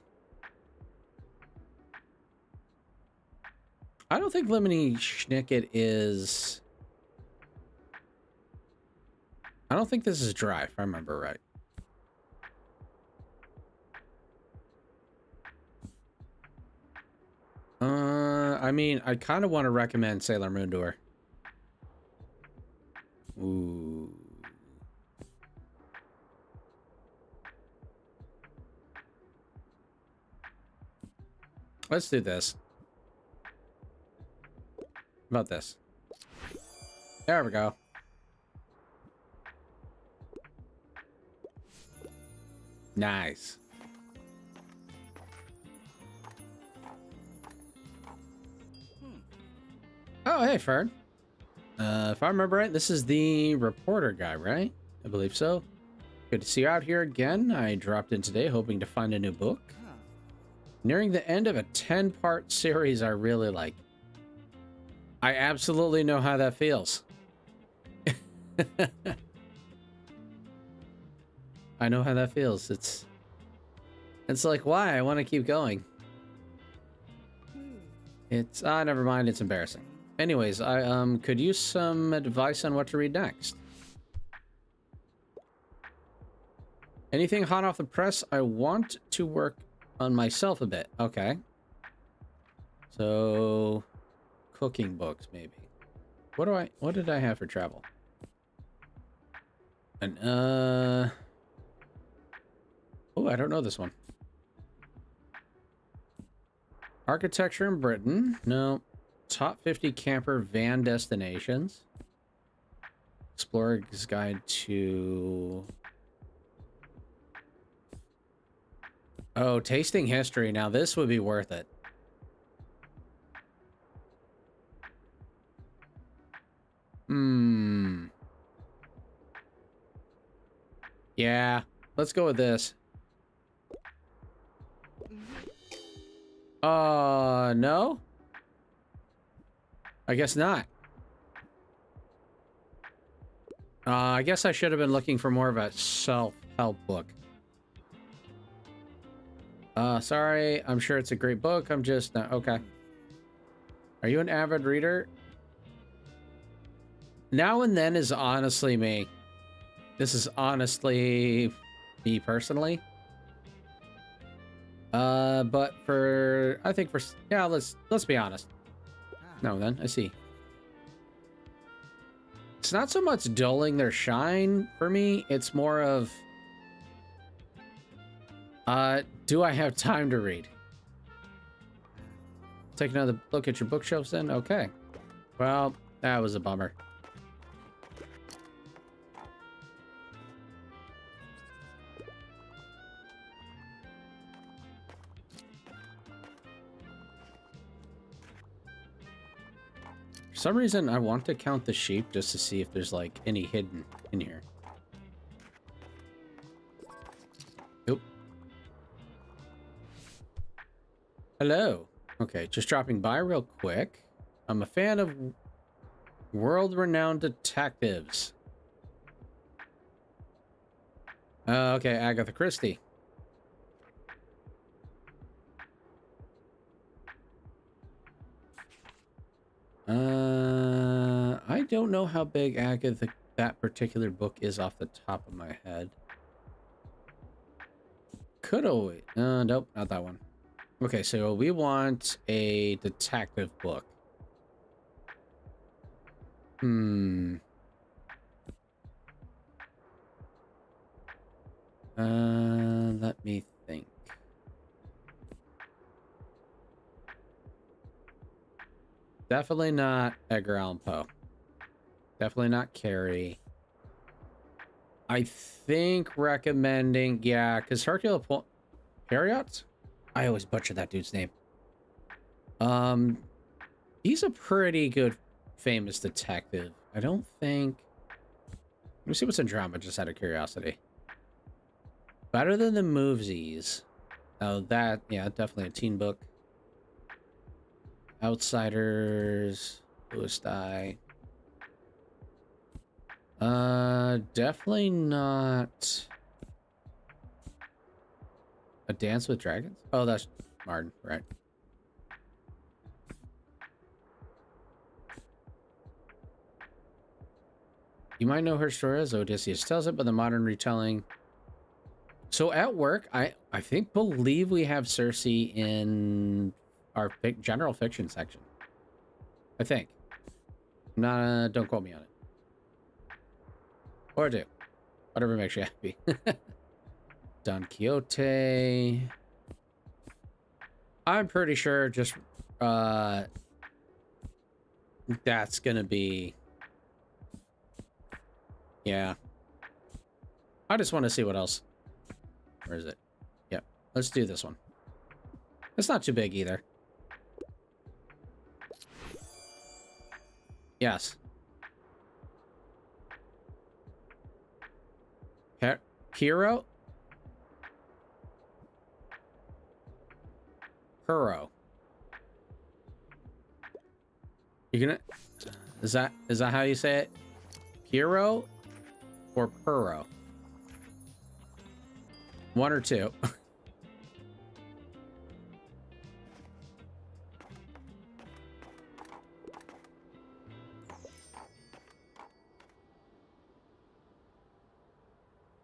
S1: I don't think Lemony Snicket is... I don't think this is dry, if I remember right. I mean, I kind of want to recommend Sailor Moon to her. Ooh. Let's do this. How about this? There we go. Nice. Oh, hey, Fern. If I remember right, this is the reporter guy, right? I believe so. Good to see you out here again. I dropped in today hoping to find a new book. Nearing the end of a 10-part series I really like. I absolutely know how that feels. I know how that feels. It's like, why? I want to keep going. It's never mind, it's embarrassing. Anyways, I could use some advice on what to read next. Anything hot off the press? I want to work on myself a bit. Okay. So cooking books maybe. What did I have for travel? And oh, I don't know this one. Architecture in Britain. No. Top 50 camper van destinations. Explorer's Guide to... Oh, tasting history. Now this would be worth it. Yeah, let's go with this. No? I guess not. I guess I should have been looking for more of a self-help book. Sorry, I'm sure it's a great book. I'm just not... Okay. Are you an avid reader? Now and then is honestly me. This is honestly me personally. But for... I think for... Yeah, let's be honest. No, then. I see. It's not so much dulling their shine for me. It's more of... do I have time to read? Take another look at your bookshelves then? Okay. Well, that was a bummer. For some reason, I want to count the sheep just to see if there's, like, any hidden in here. Oop. Hello. Okay, just dropping by real quick. I'm a fan of world-renowned detectives. Okay, Agatha Christie. I don't know how big Agatha that particular book is off the top of my head. Could always. Nope, not that one. Okay, so we want a detective book. Let me think. Definitely not Edgar Allan Poe. Definitely not Carrie. I think recommending, yeah, because Hercule Poirot? I always butcher that dude's name. He's a pretty good famous detective. I don't think... Let me see what's in drama, just out of curiosity. Better than the Movesies. Oh, that, yeah, definitely a teen book. Outsiders, Louis Die. Definitely not A Dance with Dragons. Oh, that's Martin, right? You might know her story as Odysseus tells it, but the modern retelling. So at work, I believe we have Circe in our general fiction section. I think. Nah, don't quote me on it. Or do. Whatever makes you happy. Don Quixote. I'm pretty sure just that's gonna be, yeah. I just want to see what else. Where is it? Yep. Let's do this one. It's not too big either. Yes. Hero? Hero. You gonna... Is that how you say it? Hero or Puro? One or two.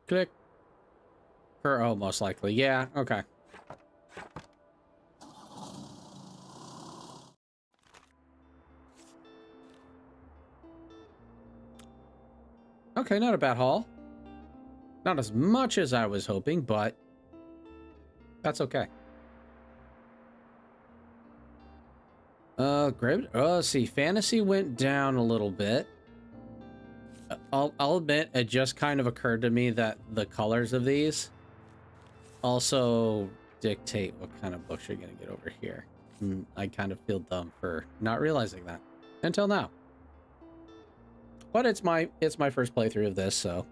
S1: Click. Puro, most likely. Yeah, okay. Okay, not a bad haul. Not as much as I was hoping, but that's okay. Great. Let's see. Fantasy went down a little bit. I'll admit, it just kind of occurred to me that the colors of these also dictate what kind of books you're gonna get over here. And I kind of feel dumb for not realizing that until now. But it's my first playthrough of this, so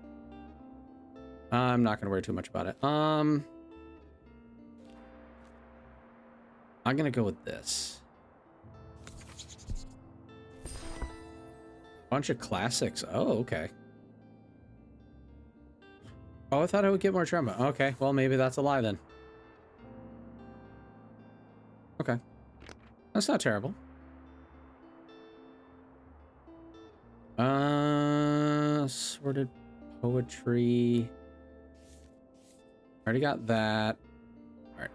S1: I'm not gonna worry too much about it. I'm gonna go with this. Bunch of classics. Oh, okay. Oh, I thought I would get more drama. Okay, well, maybe that's a lie then. Okay. That's not terrible. Sorted poetry. Already got that. All right.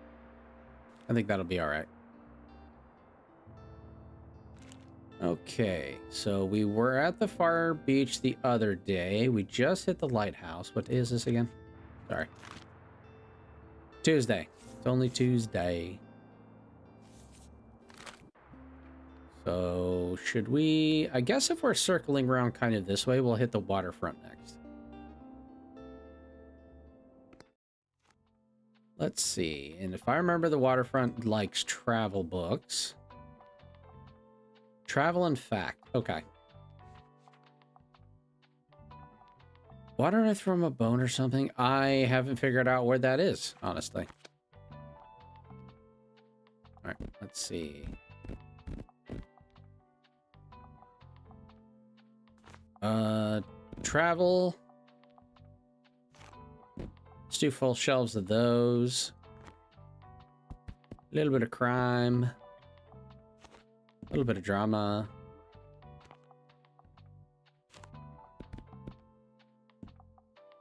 S1: I think that'll be all right. Okay, so we were at the Far Beach the other day. We just hit the lighthouse. What day is this again? Sorry. Tuesday. It's only Tuesday. So, should we... I guess if we're circling around kind of this way, we'll hit the waterfront next. Let's see. And if I remember, the waterfront likes travel books. Travel and fact. Okay. Why don't I throw him a bone or something? I haven't figured out where that is, honestly. All right, let's see. Travel. Let's do full shelves of those. A little bit of crime. A little bit of drama.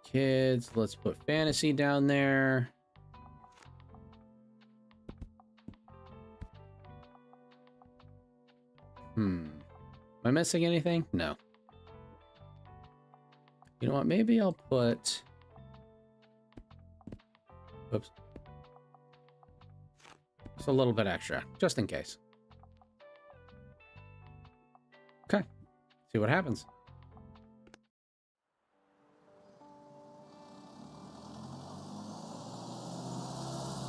S1: Kids, let's put fantasy down there. Am I missing anything? No. You know what? Maybe I'll put... Oops. Just a little bit extra, just in case. Okay. See what happens.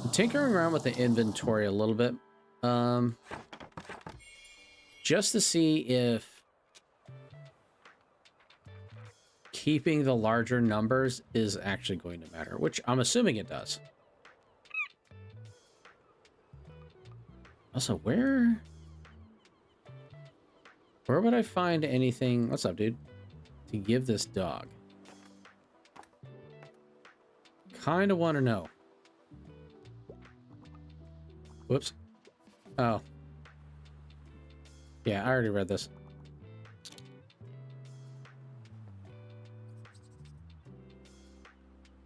S1: I'm tinkering around with the inventory a little bit. Just to see if keeping the larger numbers is actually going to matter, which I'm assuming it does. Also, where would I find anything? What's up, dude? To give this dog. Kind of want to know. Whoops. Oh. Yeah, I already read this.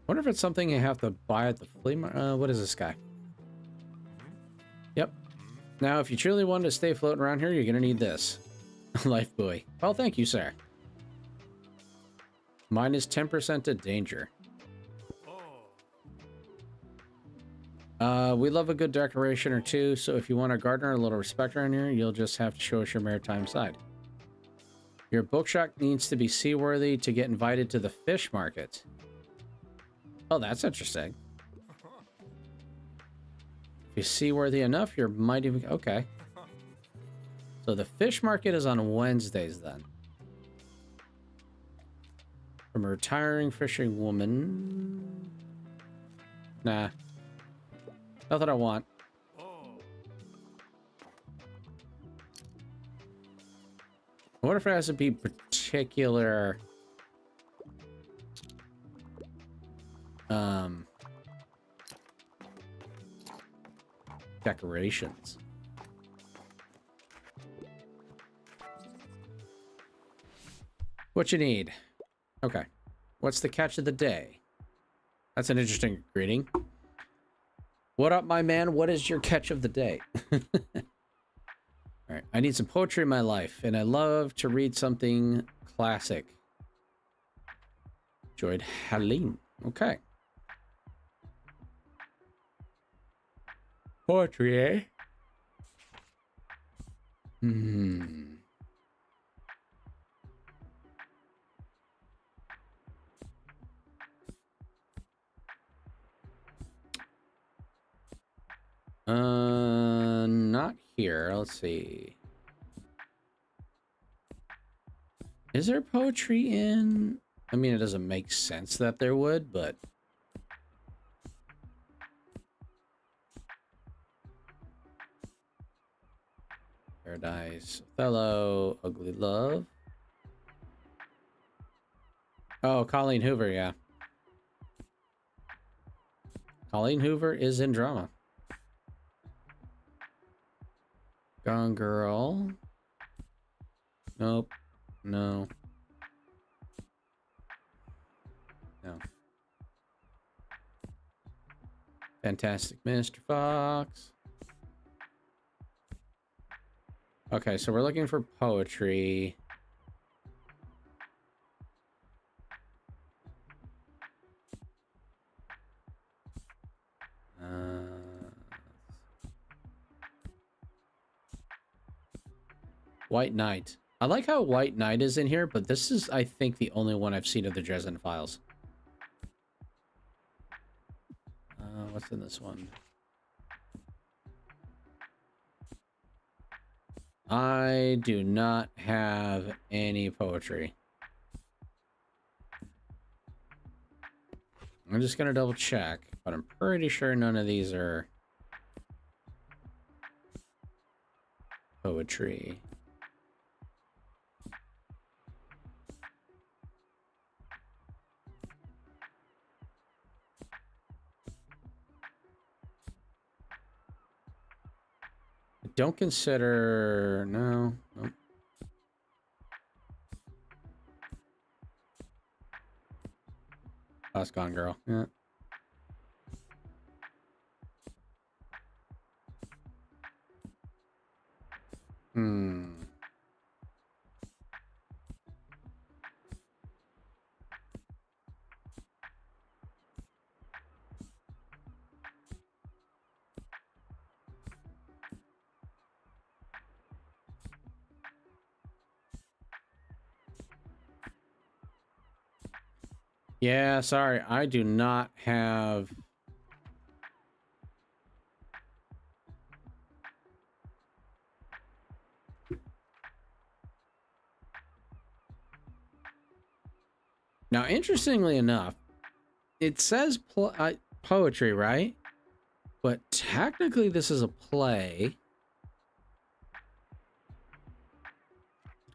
S1: Wonder if it's something you have to buy at the flea market. What is this guy? Yep. Now, if you truly want to stay floating around here, you're going to need this. Life buoy. Well, thank you, sir. Mine is 10% to danger. We love a good decoration or two, so if you want a gardener, a little respect around here, you'll just have to show us your maritime side. Your bookshop needs to be seaworthy to get invited to the fish market. Oh, that's interesting. If you're seaworthy enough, you might even... Okay. So the fish market is on Wednesdays, then. From a retiring fishing woman... Nah. Not that I want. I wonder if it has to be particular... decorations. What you need? Okay. What's the catch of the day? That's an interesting greeting. What up, my man? What is your catch of the day? All right. I need some poetry in my life, and I love to read something classic. Enjoyed Helene. Okay. Poetry, eh? Not here. Let's see. Is there poetry in... I mean, it doesn't make sense that there would, but... Paradise, Othello, Ugly Love. Oh, Colleen Hoover, yeah. Colleen Hoover is in drama. Gone Girl. Nope. No. No. Fantastic Mr. Fox. Okay, so we're looking for poetry. White Knight. I like how White Knight is in here, but this is, I think, the only one I've seen of the Dresden Files. What's in this one? I do not have any poetry. I'm just gonna double check, but I'm pretty sure none of these are poetry. Don't consider... No. Nope. Oh, it's gone, girl. Yeah. Hmm. Yeah, sorry. I do not have... Now, interestingly enough, it says poetry, right? But technically, this is a play.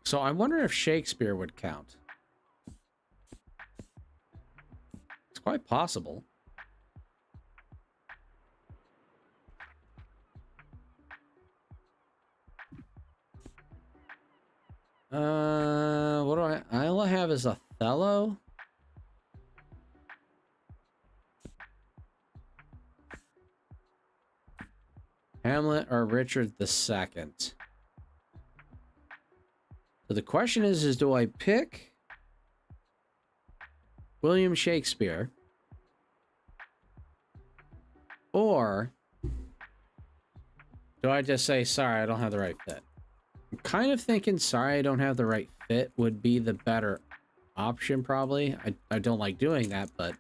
S1: So I wonder if Shakespeare would count. It's quite possible. What do I all I have is Othello. Hamlet or Richard II. So the question is do I pick William Shakespeare or do I just say, sorry, I don't have the right fit? I'm kind of thinking, sorry, I don't have the right fit would be the better option, probably. I don't like doing that, but...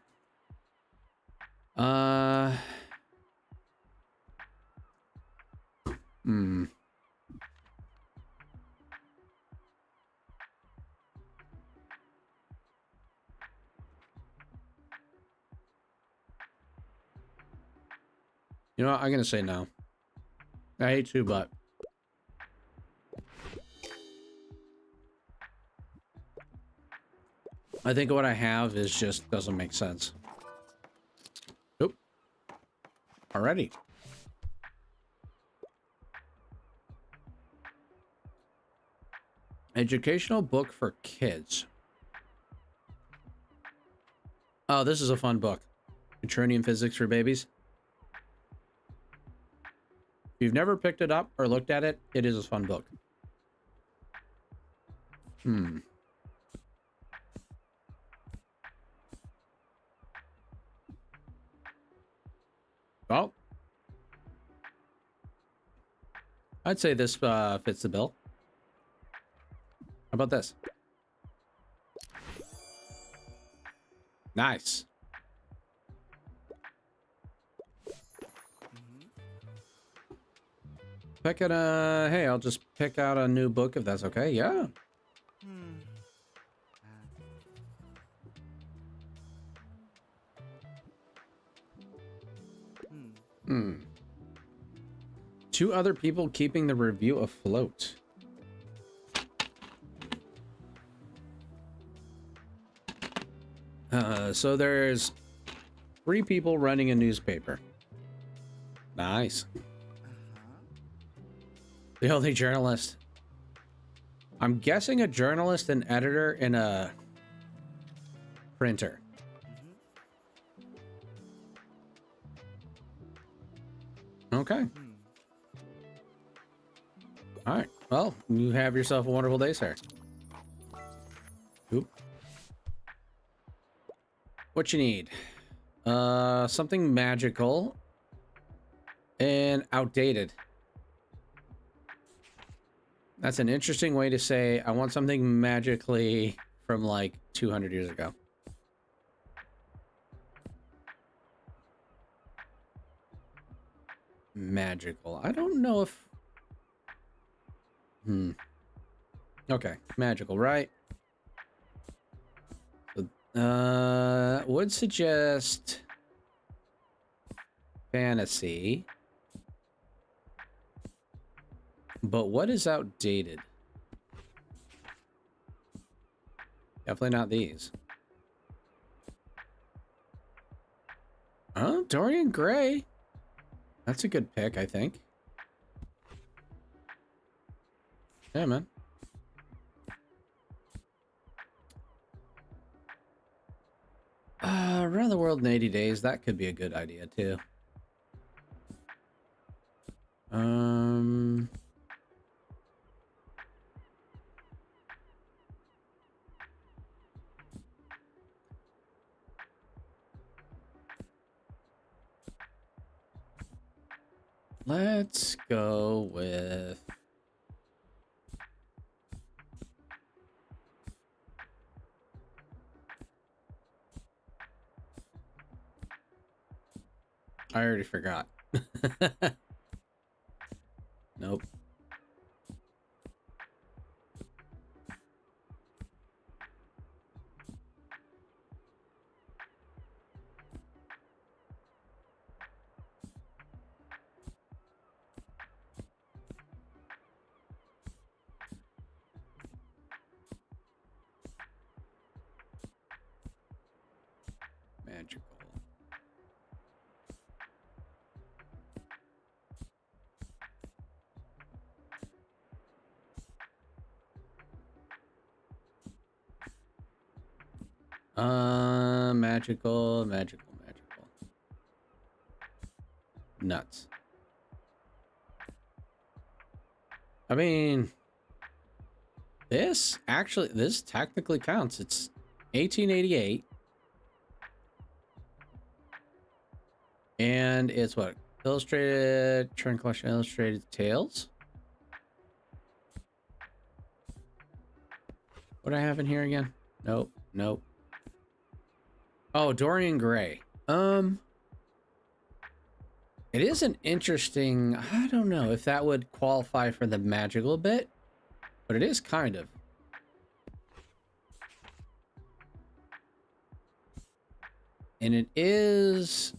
S1: You know what? I'm going to say no. I hate to, but... I think what I have is just doesn't make sense. Oop. Already. Educational book for kids. Oh, this is a fun book. Neutronium Physics for Babies. If you've never picked it up or looked at it, it is a fun book. Well, I'd say this fits the bill. How about this? Nice. Pick it, hey, I'll just pick out a new book if that's okay. Yeah. Two other people keeping the review afloat. So there's 3 people running a newspaper. Nice. The only journalist. I'm guessing a journalist, an editor, and a printer. Okay. All right. Well, you have yourself a wonderful day, sir. Oop. What you need? Something magical and outdated. That's an interesting way to say I want something magically from like 200 years ago. Magical. I don't know if Okay, magical, right? Would suggest fantasy. But what is outdated? Definitely not these. Oh, Dorian Gray. That's a good pick, I think. Yeah, man. Around the world in 80 days. That could be a good idea, too. Let's go with... I already forgot. Nope. Magical. Magical. Nuts. I mean, this technically counts. It's 1888. And it's what? Illustrated, Trend Collection Illustrated Tales? What do I have in here again? Nope. Oh, Dorian Gray. It is an interesting... I don't know if that would qualify for the magical bit, but it is kind of. And it is...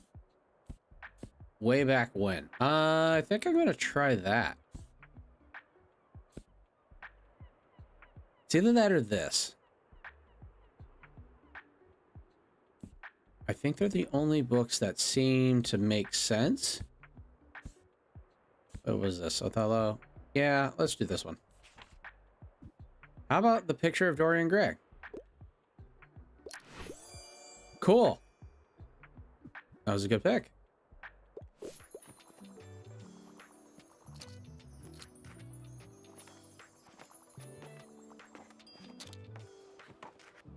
S1: way back when. I think I'm going to try that. It's either that or this. I think they're the only books that seem to make sense. What was this? Othello? Yeah, let's do this one. How about the picture of Dorian Gray? Cool. That was a good pick.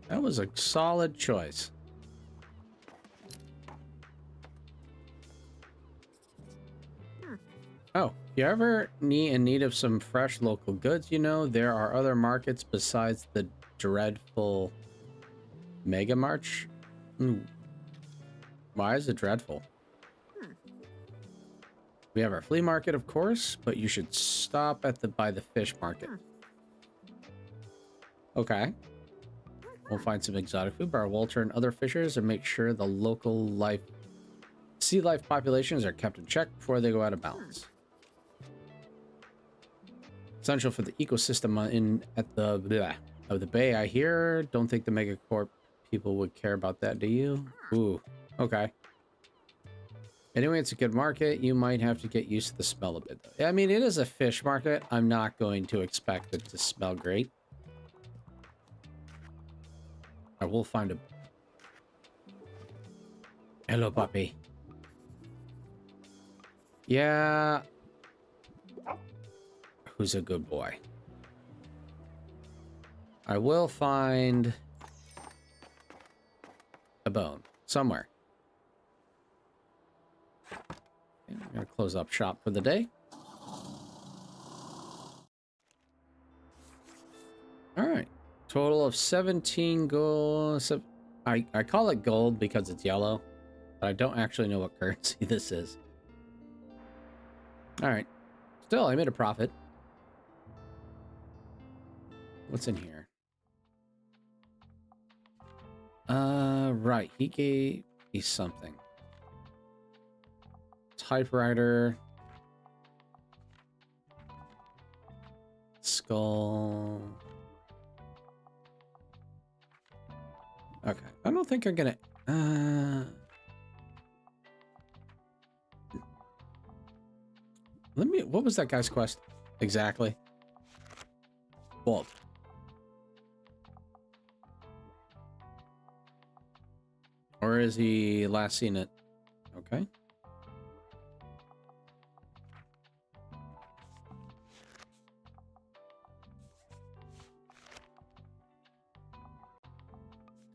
S1: That was a solid choice. Oh, if you ever in need of some fresh local goods, you know, there are other markets besides the dreadful Mega March. Why is it dreadful? We have our flea market, of course, but you should stop at by the fish market. Okay. We'll find some exotic food by Walter and other fishers and make sure the local sea life populations are kept in check before they go out of balance. Essential for the ecosystem at the bay, I hear. Don't think the megacorp people would care about that, do you? Ooh, okay. Anyway, it's a good market. You might have to get used to the smell a bit, though. I mean, it is a fish market. I'm not going to expect it to smell great. I will find a... Hello, puppy. Yeah. Who's a good boy? I will find a bone somewhere. Okay, I'm gonna close up shop for the day. All right. Total of 17 gold. So I call it gold because it's yellow, but I don't actually know what currency this is. All right. Still, I made a profit. What's in here? Right. He gave me something. Typewriter. Skull. Okay. I don't think I'm gonna... Let me... What was that guy's quest? Exactly. Vault. Or is he last seen it? Okay.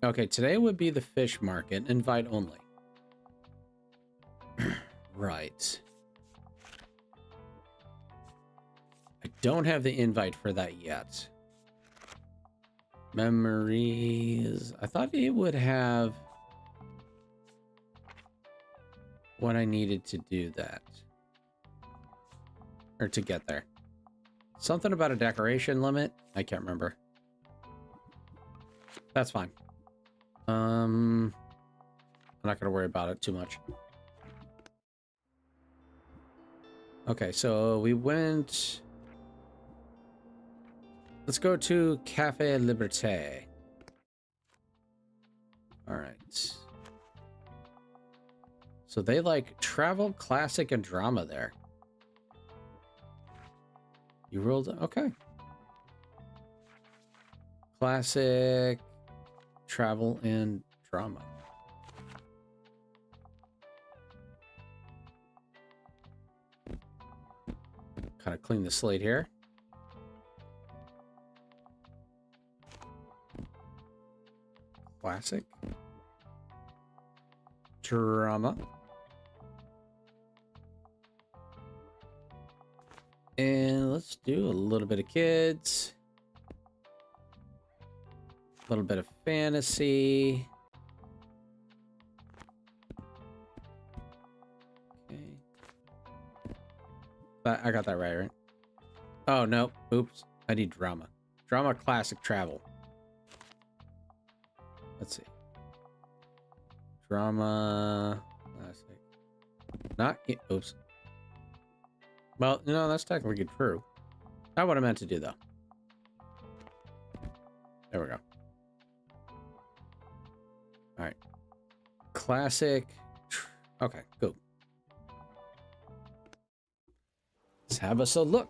S1: Okay, today would be the fish market. Invite only. Right. I don't have the invite for that yet. Memories. I thought it would have what I needed to do that. Or to get there. Something about a decoration limit? I can't remember. That's fine. I'm not gonna worry about it too much. Okay, so we went... Let's go to Cafe Liberté. All right. So they like travel, classic, and drama there. You rolled... Okay. Classic, travel, and drama. Kind of clean the slate here. Classic. Drama. And let's do a little bit of kids. A little bit of fantasy. Okay. I got that right? Oh, no. Oops. I need drama. Drama, classic, travel. Let's see. Drama. Classic. Not... Oops. Well, no, that's technically true. Not what I meant to do, though. There we go. All right. Classic. Okay, go. Let's have us a look.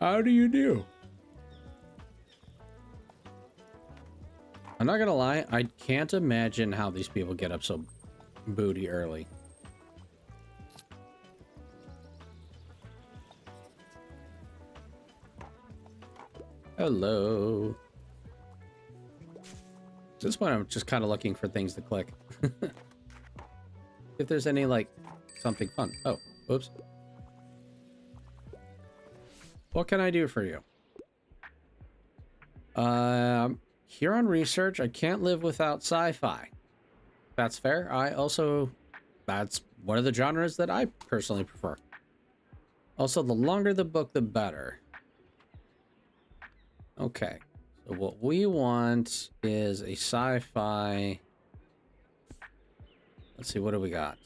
S1: How do you do? I'm not gonna lie, I can't imagine how these people get up so booty early. Hello. At this point, I'm just kind of looking for things to click. If there's any, like, something fun. Oh, oops. What can I do for you? Here on research, I can't live without sci-fi. That's fair. That's one of the genres that I personally prefer. Also, the longer the book, the better. Okay. So what we want is a sci-fi... Let's see, what do we got?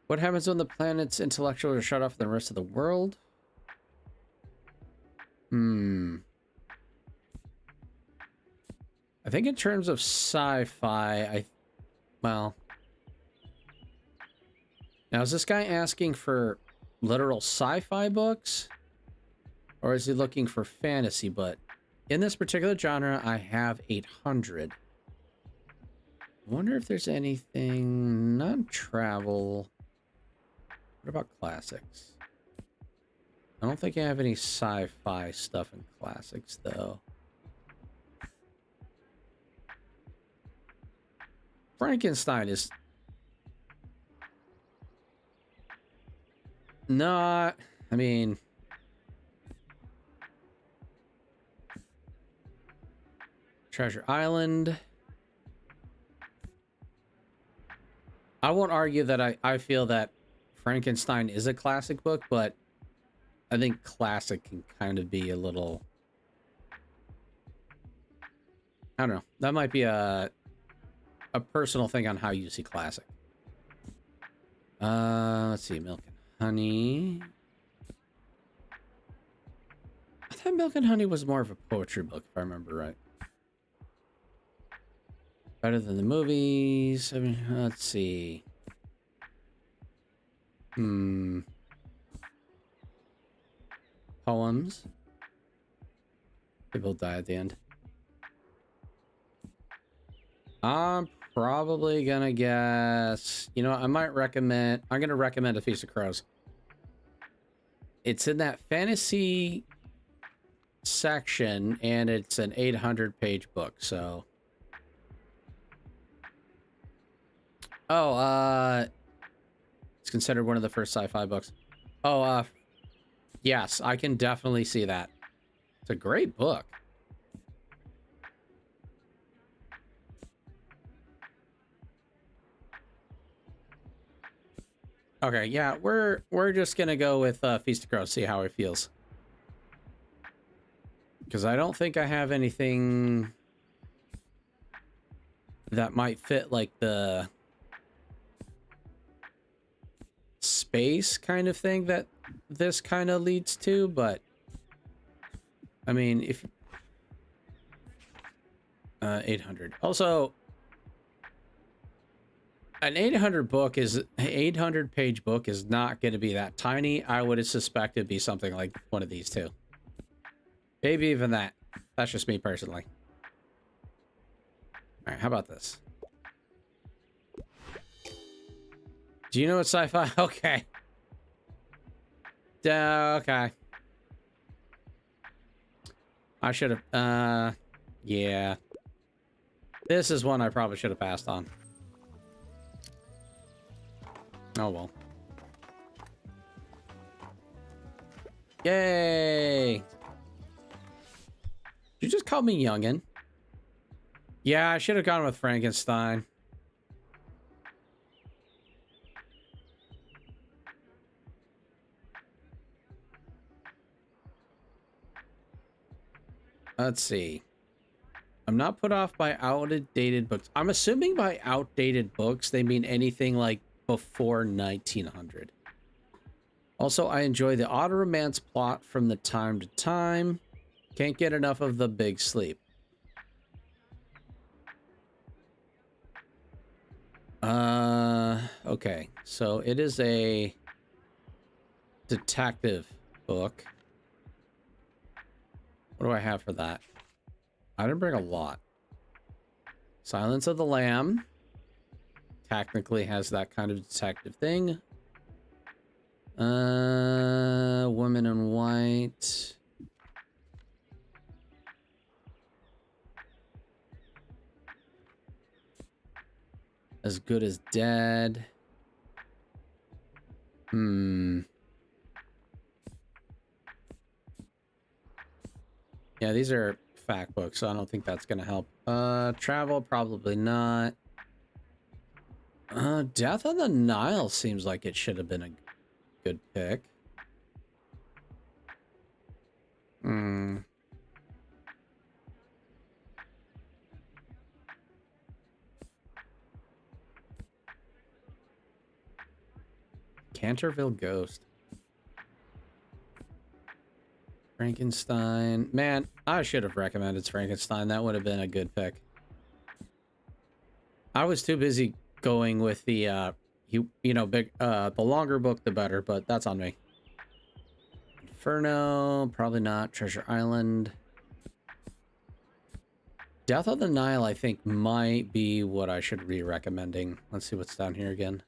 S1: What happens when the planet's intellectuals are shut off from the rest of the world? I think in terms of sci-fi, well... Now, is this guy asking for literal sci-fi books? Or is he looking for fantasy? But in this particular genre, I have 800. I wonder if there's anything... Non-travel... What about classics? I don't think I have any sci-fi stuff in classics, though. Frankenstein is... No, I mean, Treasure Island. I won't argue that I feel that Frankenstein is a classic book, but I think classic can kind of be a little... I don't know. That might be a personal thing on how you see classic. Let's see. Milk and Honey. I thought Milk and Honey was more of a poetry book, if I remember right. Better than the movies. I mean, let's see. Poems. People die at the end. I'm probably gonna guess... You know what? I might recommend... I'm gonna recommend A Feast of Crows. It's in that fantasy section, and it's an 800-page book, so... Oh, it's considered one of the first sci-fi books. Oh, yes, I can definitely see that. It's a great book. Okay, yeah, we're just gonna go with Feast of Crows, see how it feels. Because I don't think I have anything that might fit like the space kind of thing that this kind of leads to, but I mean, if 800. Also, an 800 page book is not going to be that tiny. I would suspect it'd be something like one of these two. Maybe even that. That's just me personally. All right, how about this? Do you know what sci-fi? Okay. Okay. I should have, yeah. This is one I probably should have passed on. Oh, well. Yay! Did you just call me youngin? Yeah, I should have gone with Frankenstein. Let's see. I'm not put off by outdated books. I'm assuming by outdated books, they mean anything like before 1900. Also, I enjoy the auto romance plot from the time to time. Can't get enough of The Big Sleep. Okay. So it is a detective book. What do I have for that? I didn't bring a lot. Silence of the Lamb technically has that kind of detective thing. Woman in White. As Good as Dead. Yeah, these are fact books, so I don't think that's gonna help. Travel, probably not. Death on the Nile seems like it should have been a good pick. Canterville Ghost. Frankenstein. Man, I should have recommended Frankenstein. That would have been a good pick. I was too busy going with the, the longer book, the better, but that's on me. Inferno, probably not. Treasure Island. Death on the Nile, I think, might be what I should be recommending. Let's see what's down here again.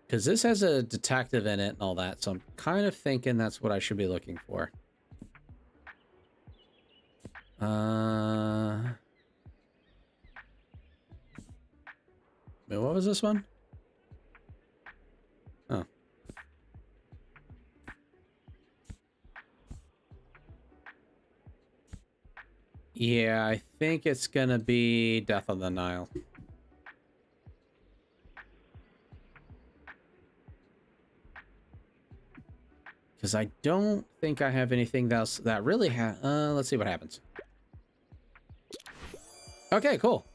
S1: Because this has a detective in it and all that, so I'm kind of thinking that's what I should be looking for. Wait, what was this one? Oh, Yeah, I think it's gonna be Death on the Nile. Because I don't think I have anything else that really let's see what happens. Okay, cool.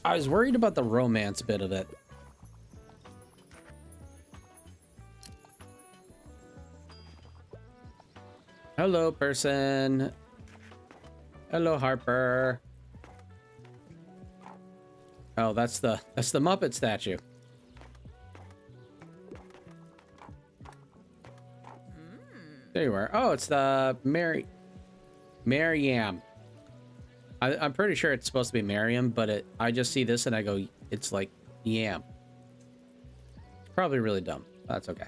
S1: I was worried about the romance bit of it. Hello, person. Hello, Harper. Oh, that's the Muppet statue. There you are. Oh, it's the Maryam. I'm pretty sure it's supposed to be Miriam, but I just see this and I go, it's like yam. Probably really dumb. That's okay.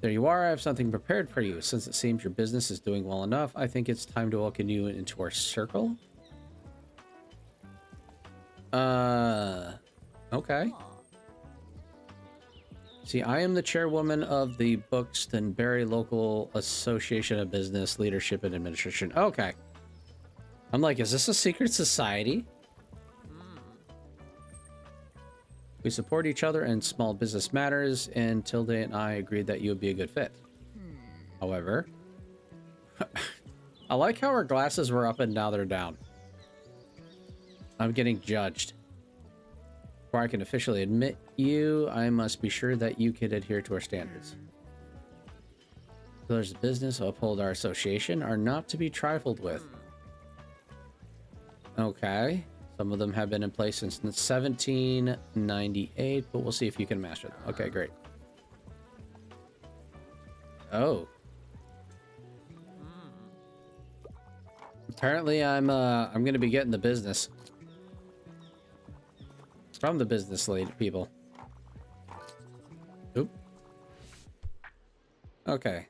S1: There you are. I have something prepared for you. Since it seems your business is doing well enough, I think it's time to welcome you into our circle. Okay. See, I am the chairwoman of the Buxton Berry Local Association of Business Leadership and Administration. Okay. I'm like, is this a secret society? We support each other in small business matters, and Tilde and I agreed that you would be a good fit. However, I like how our glasses were up and now they're down. I'm getting judged. Before I can officially admit you, I must be sure that you can adhere to our standards. Pillars of business uphold our association are not to be trifled with. Okay. Some of them have been in place since 1798, but we'll see if you can master them. Okay, great. Oh. Apparently I'm gonna be getting the business. From the business lady people. Oop. Okay.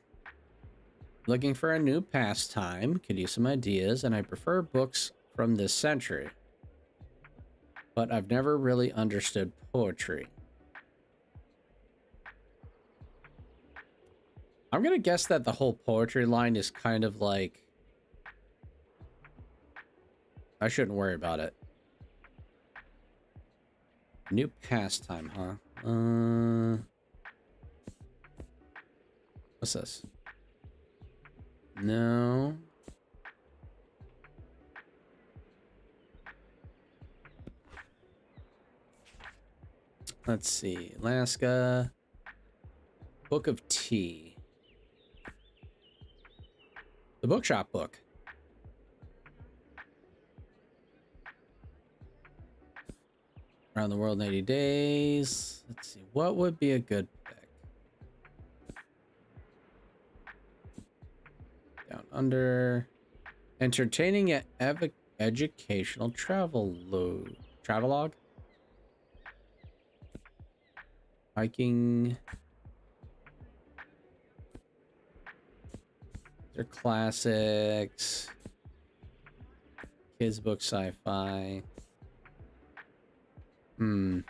S1: Looking for a new pastime. Could use some ideas, and I prefer books from this century. But I've never really understood poetry. I'm gonna guess that the whole poetry line is kind of like... I shouldn't worry about it. New pastime, huh? What's this? No. Let's see. Alaska. Book of Tea. The bookshop book. Around the world in 80 days. Let's see. What would be a good pick? Down under. Entertaining at educational travelogue. Hiking. They're classics. Kids book sci-fi. You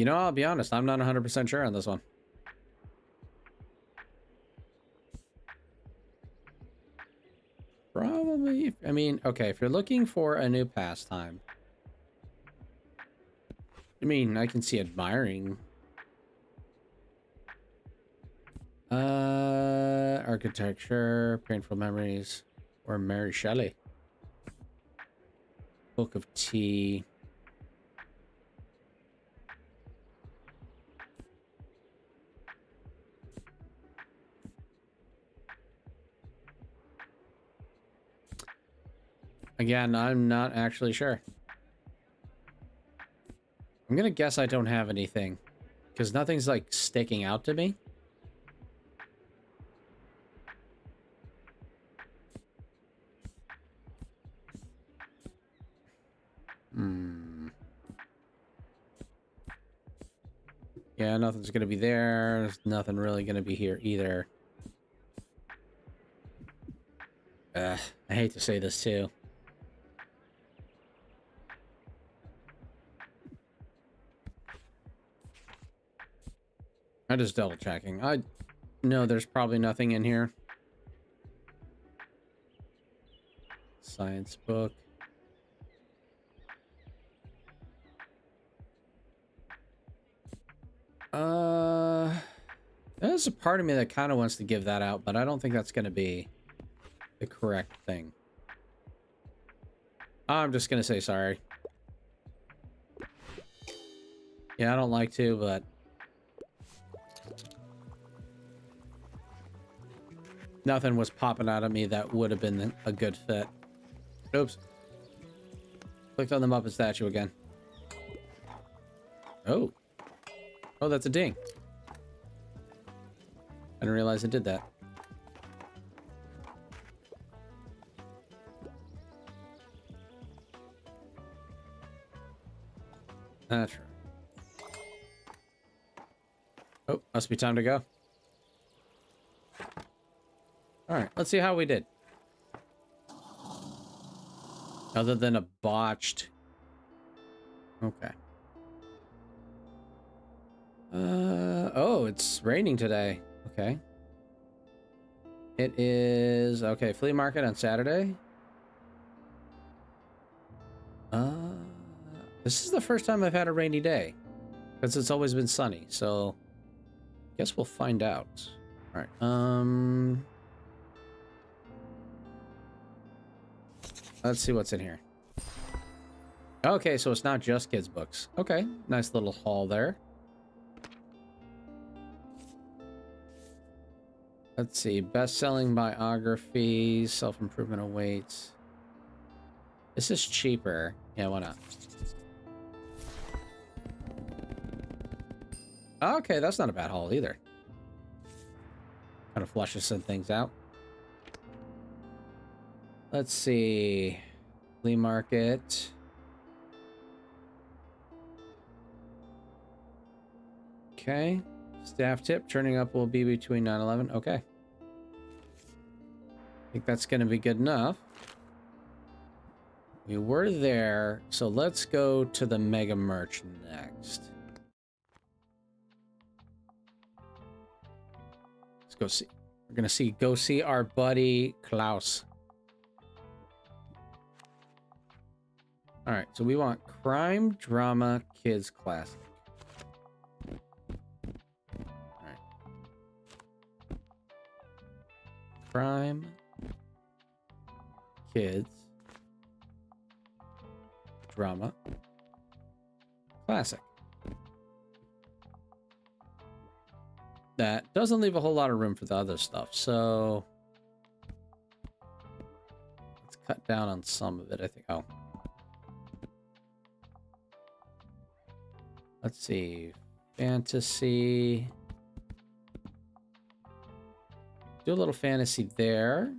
S1: know, I'll be honest, I'm not 100% sure on this one. Probably, I mean, okay, if you're looking for a new pastime, I mean, I can see admiring. Architecture, painful memories, or Mary Shelley. Book of Tea. Again, I'm not actually sure. I'm gonna guess I don't have anything, because nothing's like sticking out to me. Yeah, nothing's gonna be there. There's nothing really gonna be here either. I hate to say this too. I'm just double checking. I know there's probably nothing in here. Science book. There's a part of me that kind of wants to give that out, but I don't think that's going to be the correct thing. I'm just going to say sorry. Yeah, I don't like to, but nothing was popping out of me that would have been a good fit. Oops. Clicked on the Muppet statue again. Oh. Oh, that's a ding. I didn't realize it did that. That's right. Oh, must be time to go. Alright, let's see how we did. Other than a botched... Okay. Oh, it's raining today. Okay. It is... Okay, flea market on Saturday. This is the first time I've had a rainy day. Because it's always been sunny, so... Guess we'll find out. Alright, let's see what's in here. Okay, so it's not just kids' books. Okay, nice little haul there. Let's see, best-selling biographies, self-improvement awaits. This is cheaper. Yeah, why not? Okay, that's not a bad haul either. Kind of flushes some things out. Let's see. Flea market. Okay. Staff tip, turning up will be between 9 and 11. Okay. I think that's going to be good enough. We were there, so let's go to the Mega Merch next. Let's go see. We're going to go see our buddy Klaus. All right, so we want crime, drama, kids, classic. All right. Crime, kids, drama, classic. That doesn't leave a whole lot of room for the other stuff, so let's cut down on some of it, I think. Oh. Let's see. Fantasy. Do a little fantasy there.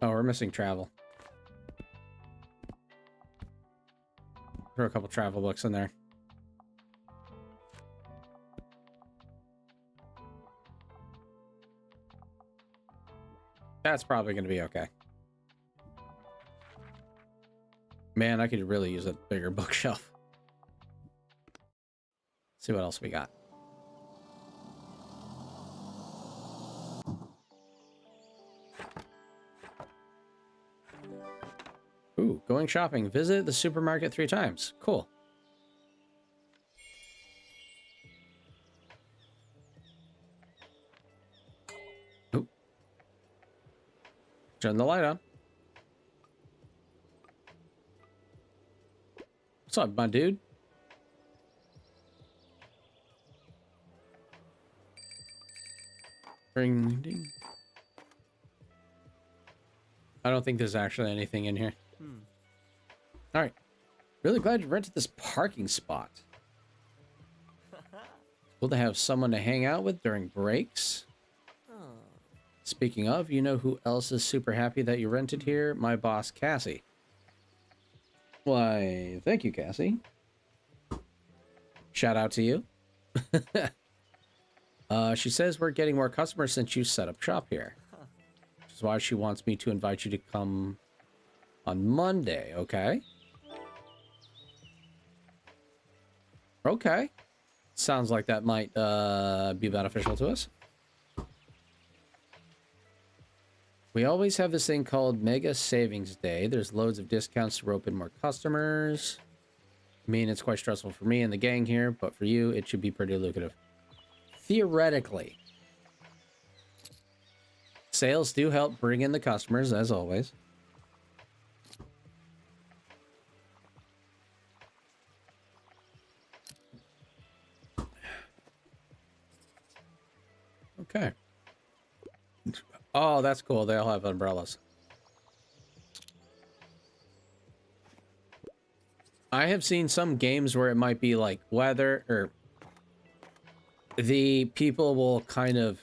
S1: Oh, we're missing travel. Throw a couple travel books in there. That's probably going to be okay. Man, I could really use a bigger bookshelf. Let's see what else we got. Ooh, going shopping. Visit the supermarket 3 times. Cool. Ooh. Turn the light on. What's up, my dude? Ring ding. I don't think there's actually anything in here. All right. Really glad you rented this parking spot. Cool to have someone to hang out with during breaks. Speaking of, you know who else is super happy that you rented here? My boss, Cassie. Why, thank you, Cassie. Shout out to you. She says we're getting more customers since you set up shop here. Which is why she wants me to invite you to come on Monday, okay? Okay. Sounds like that might be beneficial to us. We always have this thing called Mega Savings Day. There's loads of discounts to rope in more customers. I mean, it's quite stressful for me and the gang here, but for you, it should be pretty lucrative. Theoretically. Sales do help bring in the customers, as always. Okay. Oh, that's cool. They all have umbrellas. I have seen some games where it might be like weather, or the people will kind of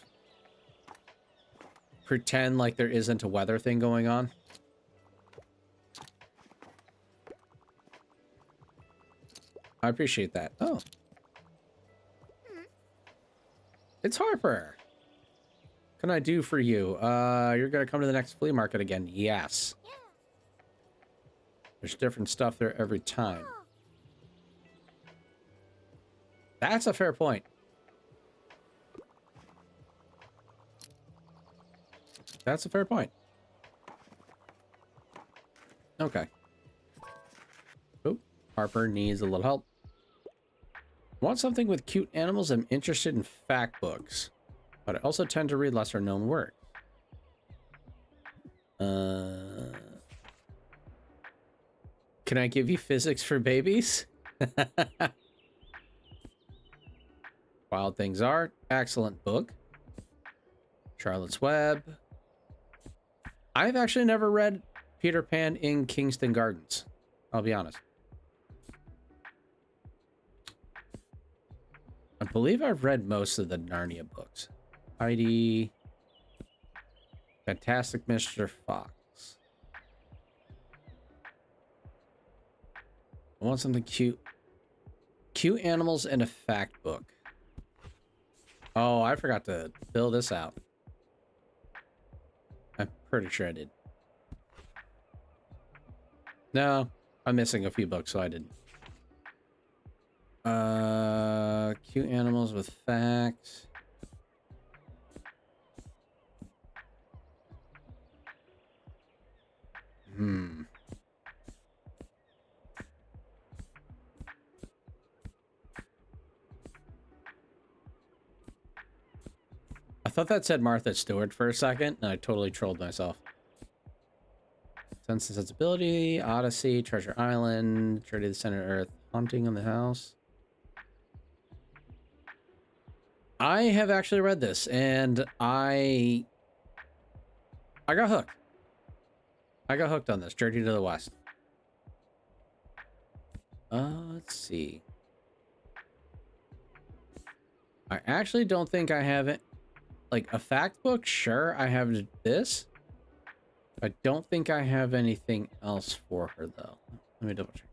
S1: pretend like there isn't a weather thing going on. I appreciate that. Oh. It's Harper. What can I do for you? You're gonna come to the next flea market again. Yes. There's different stuff there every time. That's a fair point. That's a fair point. Okay. Oh, Harper needs a little help. Want something with cute animals? I'm interested in fact books, but I also tend to read lesser known works. Can I give you physics for babies? Wild Things Are, excellent book. Charlotte's Web. I've actually never read Peter Pan in Kingston Gardens. I'll be honest. I believe I've read most of the Narnia books. Heidi. Fantastic Mr. Fox. I want something cute. Cute animals and a fact book. Oh, I forgot to fill this out. I'm pretty sure I did. No, I'm missing a few books, so I didn't. Cute animals with facts. I thought that said Martha Stewart for a second, and I totally trolled myself. Sense and Sensibility, Odyssey, Treasure Island, Journey to the Center of Earth, Haunting on the House. I have actually read this, and I got hooked. I got hooked on this, Journey to the West. Let's see. I actually don't think I have it. Like, a fact book? Sure, I have this. I don't think I have anything else for her, though. Let me double check.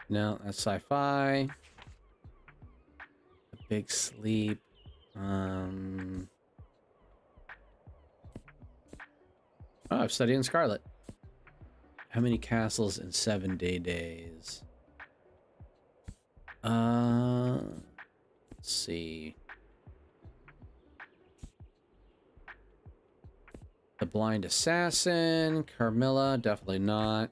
S1: No, that's sci-fi. The Big Sleep. Oh, I'm studying Scarlet. How many castles in 7 days? Let's see. The Blind Assassin, Carmilla, definitely not.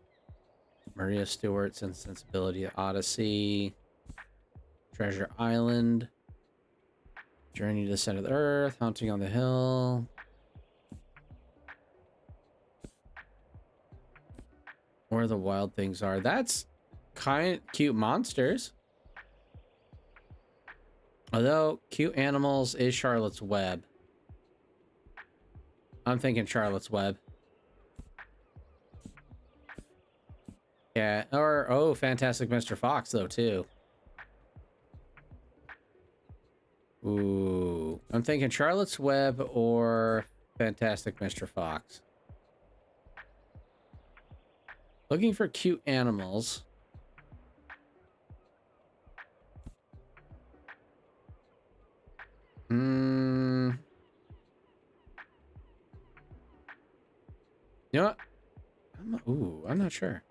S1: Maria Stewart, Sense and Sensibility, Odyssey, Treasure Island, Journey to the Center of the Earth, Haunting on the Hill. Where the Wild Things Are. That's kind of cute monsters. Although, cute animals is Charlotte's Web. I'm thinking Charlotte's Web. Yeah, or, oh, Fantastic Mr. Fox, though, too. Ooh. I'm thinking Charlotte's Web or Fantastic Mr. Fox. Looking for cute animals. You know what? I'm not sure.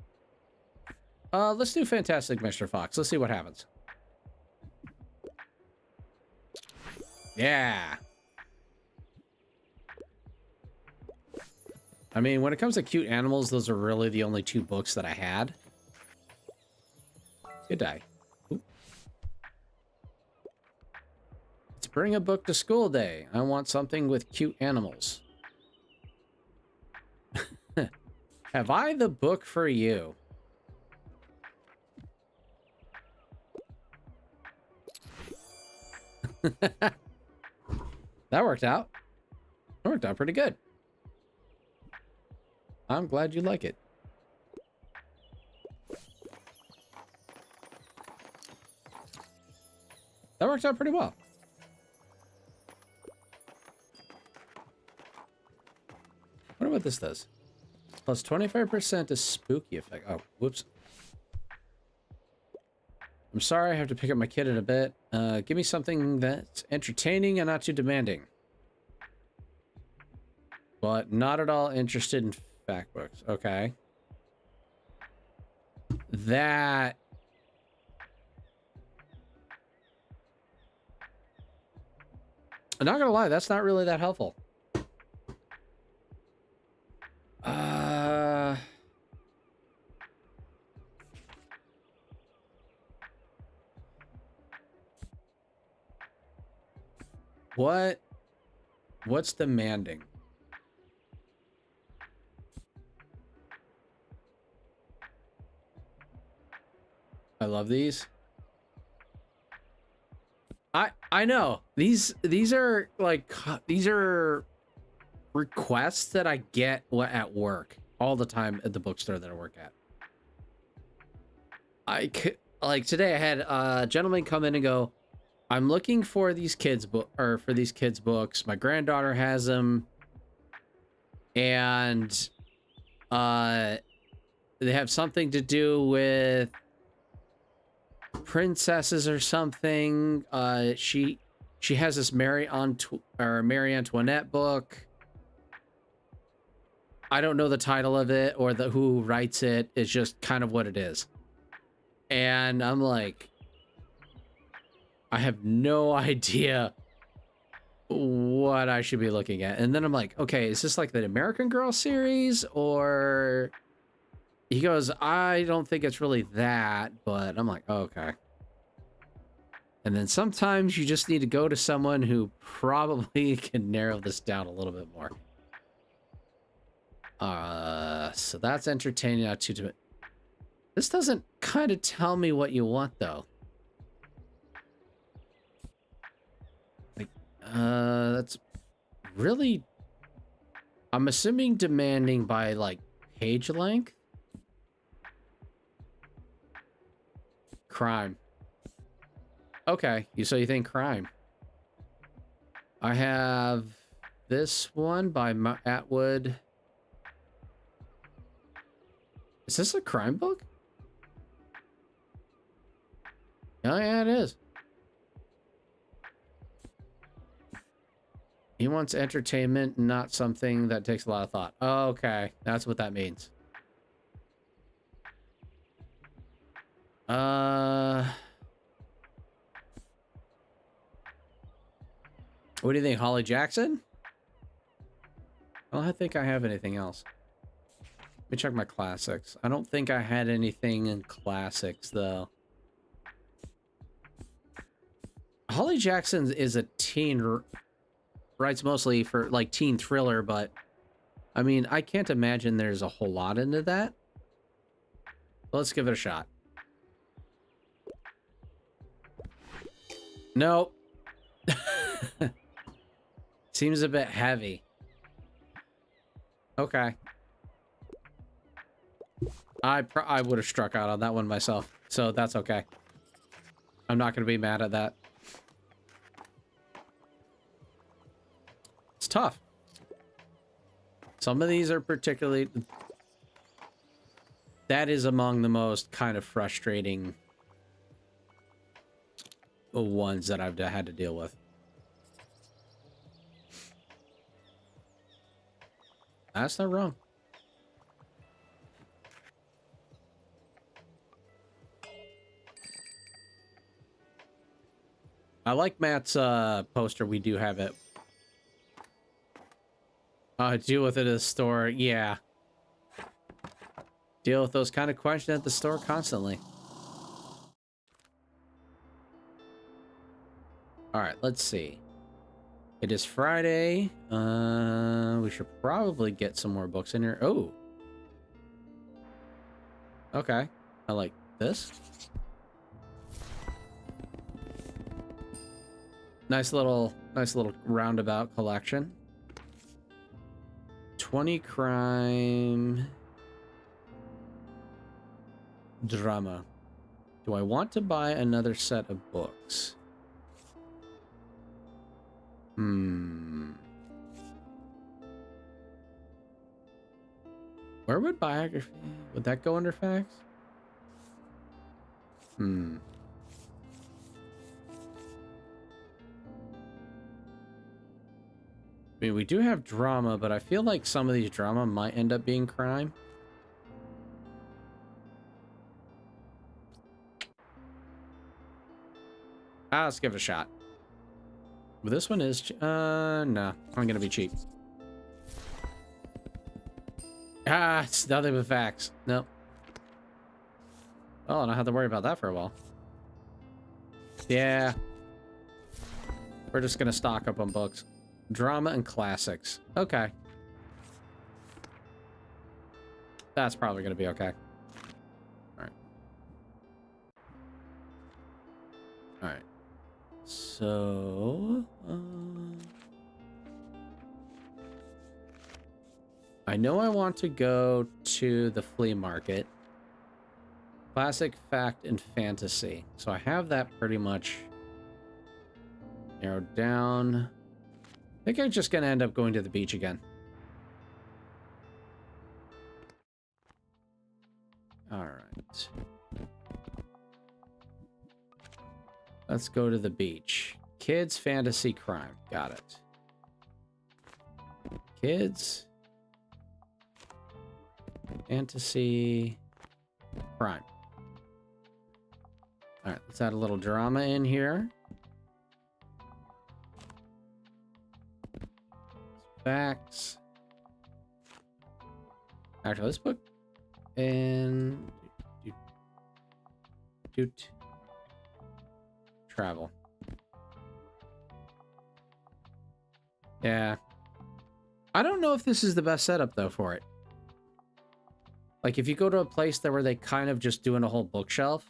S1: Let's do Fantastic Mr. Fox. Let's see what happens. Yeah. I mean, when it comes to cute animals, those are really the only two books that I had. Good day. Ooh. Let's bring a book to school day. I want something with cute animals. Have I the book for you? That worked out. That worked out pretty good. I'm glad you like it. That worked out pretty well. I wonder what this does. Plus 25% is spooky effect. Oh, whoops. I'm sorry, I have to pick up my kid in a bit. Give me something that's entertaining and not too demanding. But not at all interested in fact books. Okay. That... I'm not gonna lie, that's not really that helpful. What's demanding? I love these. I know. These are like these are requests that I get at work all the time at the bookstore that I work at. Like today I had a gentleman come in and go, I'm looking for these kids books. My granddaughter has them, and they have something to do with princesses or something. She has this Marie Antoinette book. I don't know the title of it or who writes it. It's just kind of what it is. And I'm like, I have no idea what I should be looking at. And then I'm like, okay, is this like the American Girl series? Or he goes, I don't think it's really that, but I'm like, oh, okay. And then sometimes you just need to go to someone who probably can narrow this down a little bit more. So that's entertaining. Not too. This doesn't kind of tell me what you want, though. Like, that's really, I'm assuming demanding by like page length. Crime. Okay, so you think crime. I have this one by Atwood. Is this a crime book? Oh, yeah, it is. He wants entertainment, not something that takes a lot of thought. Oh, okay, that's what that means. What do you think, Holly Jackson? I don't think I have anything else. Let me check my classics. I don't think I had anything in classics, though. Holly Jackson is a teen, writes mostly for like teen thriller, but I mean, I can't imagine there's a whole lot into that. Let's give it a shot. Nope. Seems a bit heavy. Okay. I would have struck out on that one myself, so that's okay. I'm not going to be mad at that. It's tough. Some of these are particularly... That is among the most kind of frustrating ones that I've had to deal with. That's not wrong. I like Matt's poster. We do have it. Deal with it at the store. Yeah. Deal with those kind of questions at the store constantly. All right, let's see. It is Friday. We should probably get some more books in here. Oh. Okay. I like this. Nice little roundabout collection. 20 crime drama. Do I want to buy another set of books? Where would biography? Would that go under facts? I mean, we do have drama, but I feel like some of these drama might end up being crime. Let's give it a shot. But this one is... no. I'm gonna be cheap. It's nothing but facts. Nope. Oh, I don't have to worry about that for a while. Yeah. We're just gonna stock up on books. Drama and classics. Okay. That's probably gonna be okay. Alright. Alright. So... I know I want to go to the flea market. Classic, fact, and fantasy. So I have that pretty much narrowed down. I think I'm just going to end up going to the beach again. All right. Let's go to the beach. Kids, fantasy, crime. Got it. Kids, fantasy, crime. All right, let's add a little drama in here. Facts. Actually, let's put in travel. Yeah. I don't know if this is the best setup though for it. Like if you go to a place there where they kind of just doing a whole bookshelf.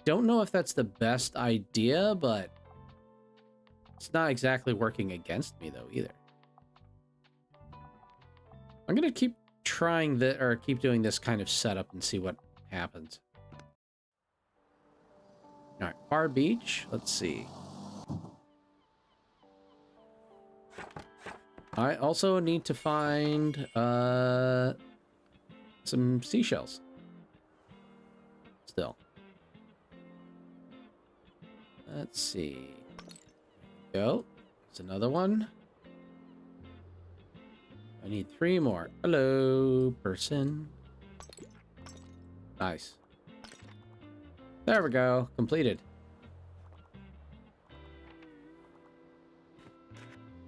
S1: Don't know if that's the best idea, but it's not exactly working against me though either. I'm gonna keep trying that or keep doing this kind of setup and see what happens. All right, Bar Beach. Let's see. I also need to find some seashells. Still. Let's see. Go. There's another one. I need 3 more. Hello, person. Nice. There we go. Completed.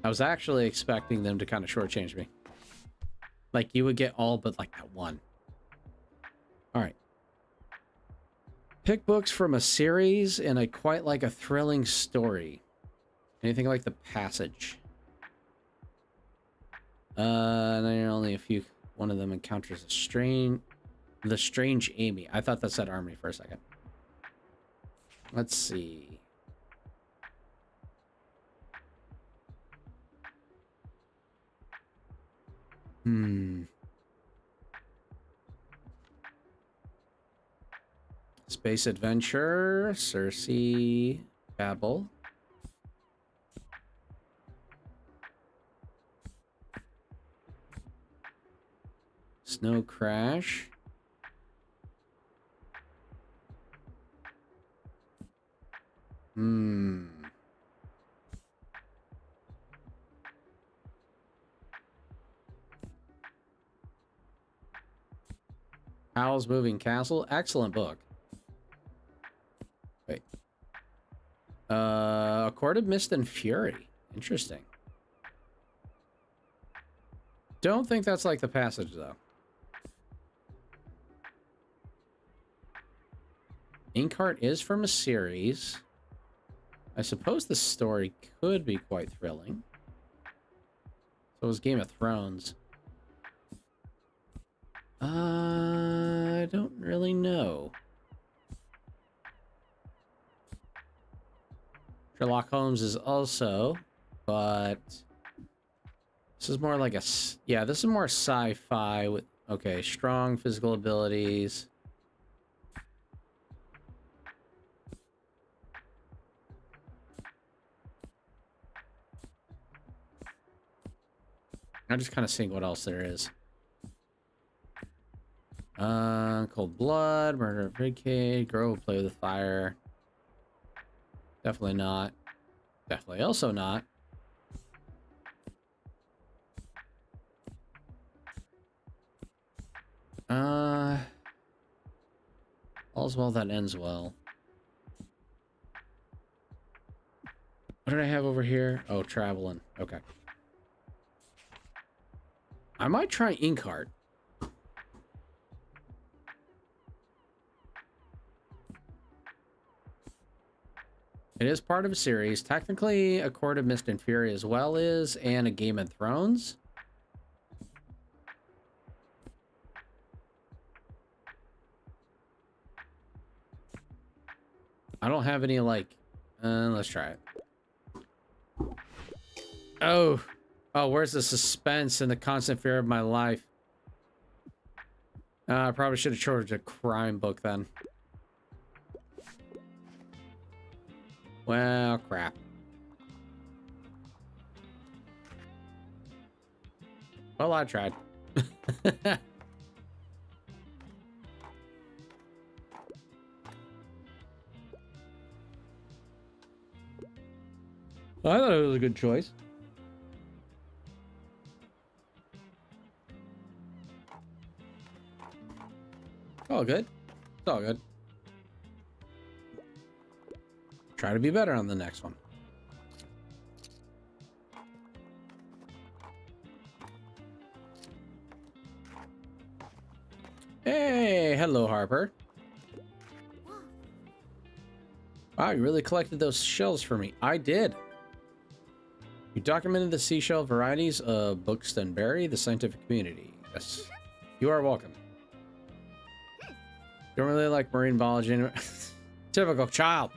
S1: I was actually expecting them to kind of shortchange me. Like, you would get all but, like, that one. Alright. Pick books from a series, and I quite like a thrilling story. Anything like The Passage. And then only a few... One of them encounters the strange Amy. I thought that said army for a second. Let's see. Space Adventure, Circe, Babel. Snow Crash. Howl's Moving Castle. Excellent book. Wait. A Court of Mist and Fury. Interesting. Don't think that's like the passage, though. Inkheart is from a series. I suppose the story could be quite thrilling. So is Game of Thrones. I don't really know. Sherlock Holmes is also, but this is more like a, yeah, this is more sci-fi with, okay, strong physical abilities. I'm just kind of seeing what else there is. Cold Blood, Murder of Vacate, Grow, Play with Fire. Definitely not. Definitely also not. All's well that ends well. What did I have over here? Oh, traveling. Okay. I might try Inkheart. It is part of a series. Technically, A Court of Mist and Fury as well is, and a Game of Thrones. I don't have any, like... let's try it. Oh, where's the suspense and the constant fear of my life? I probably should have chosen a crime book then. Well, crap. Well, I tried. I thought it was a good choice. All good. It's all good. Try to be better on the next one. Hey, hello, Harper. Wow, you really collected those shells for me. I did. You documented the seashell varieties of Buxton Berry, the scientific community. Yes. You are welcome. Don't really like marine biology. Typical child.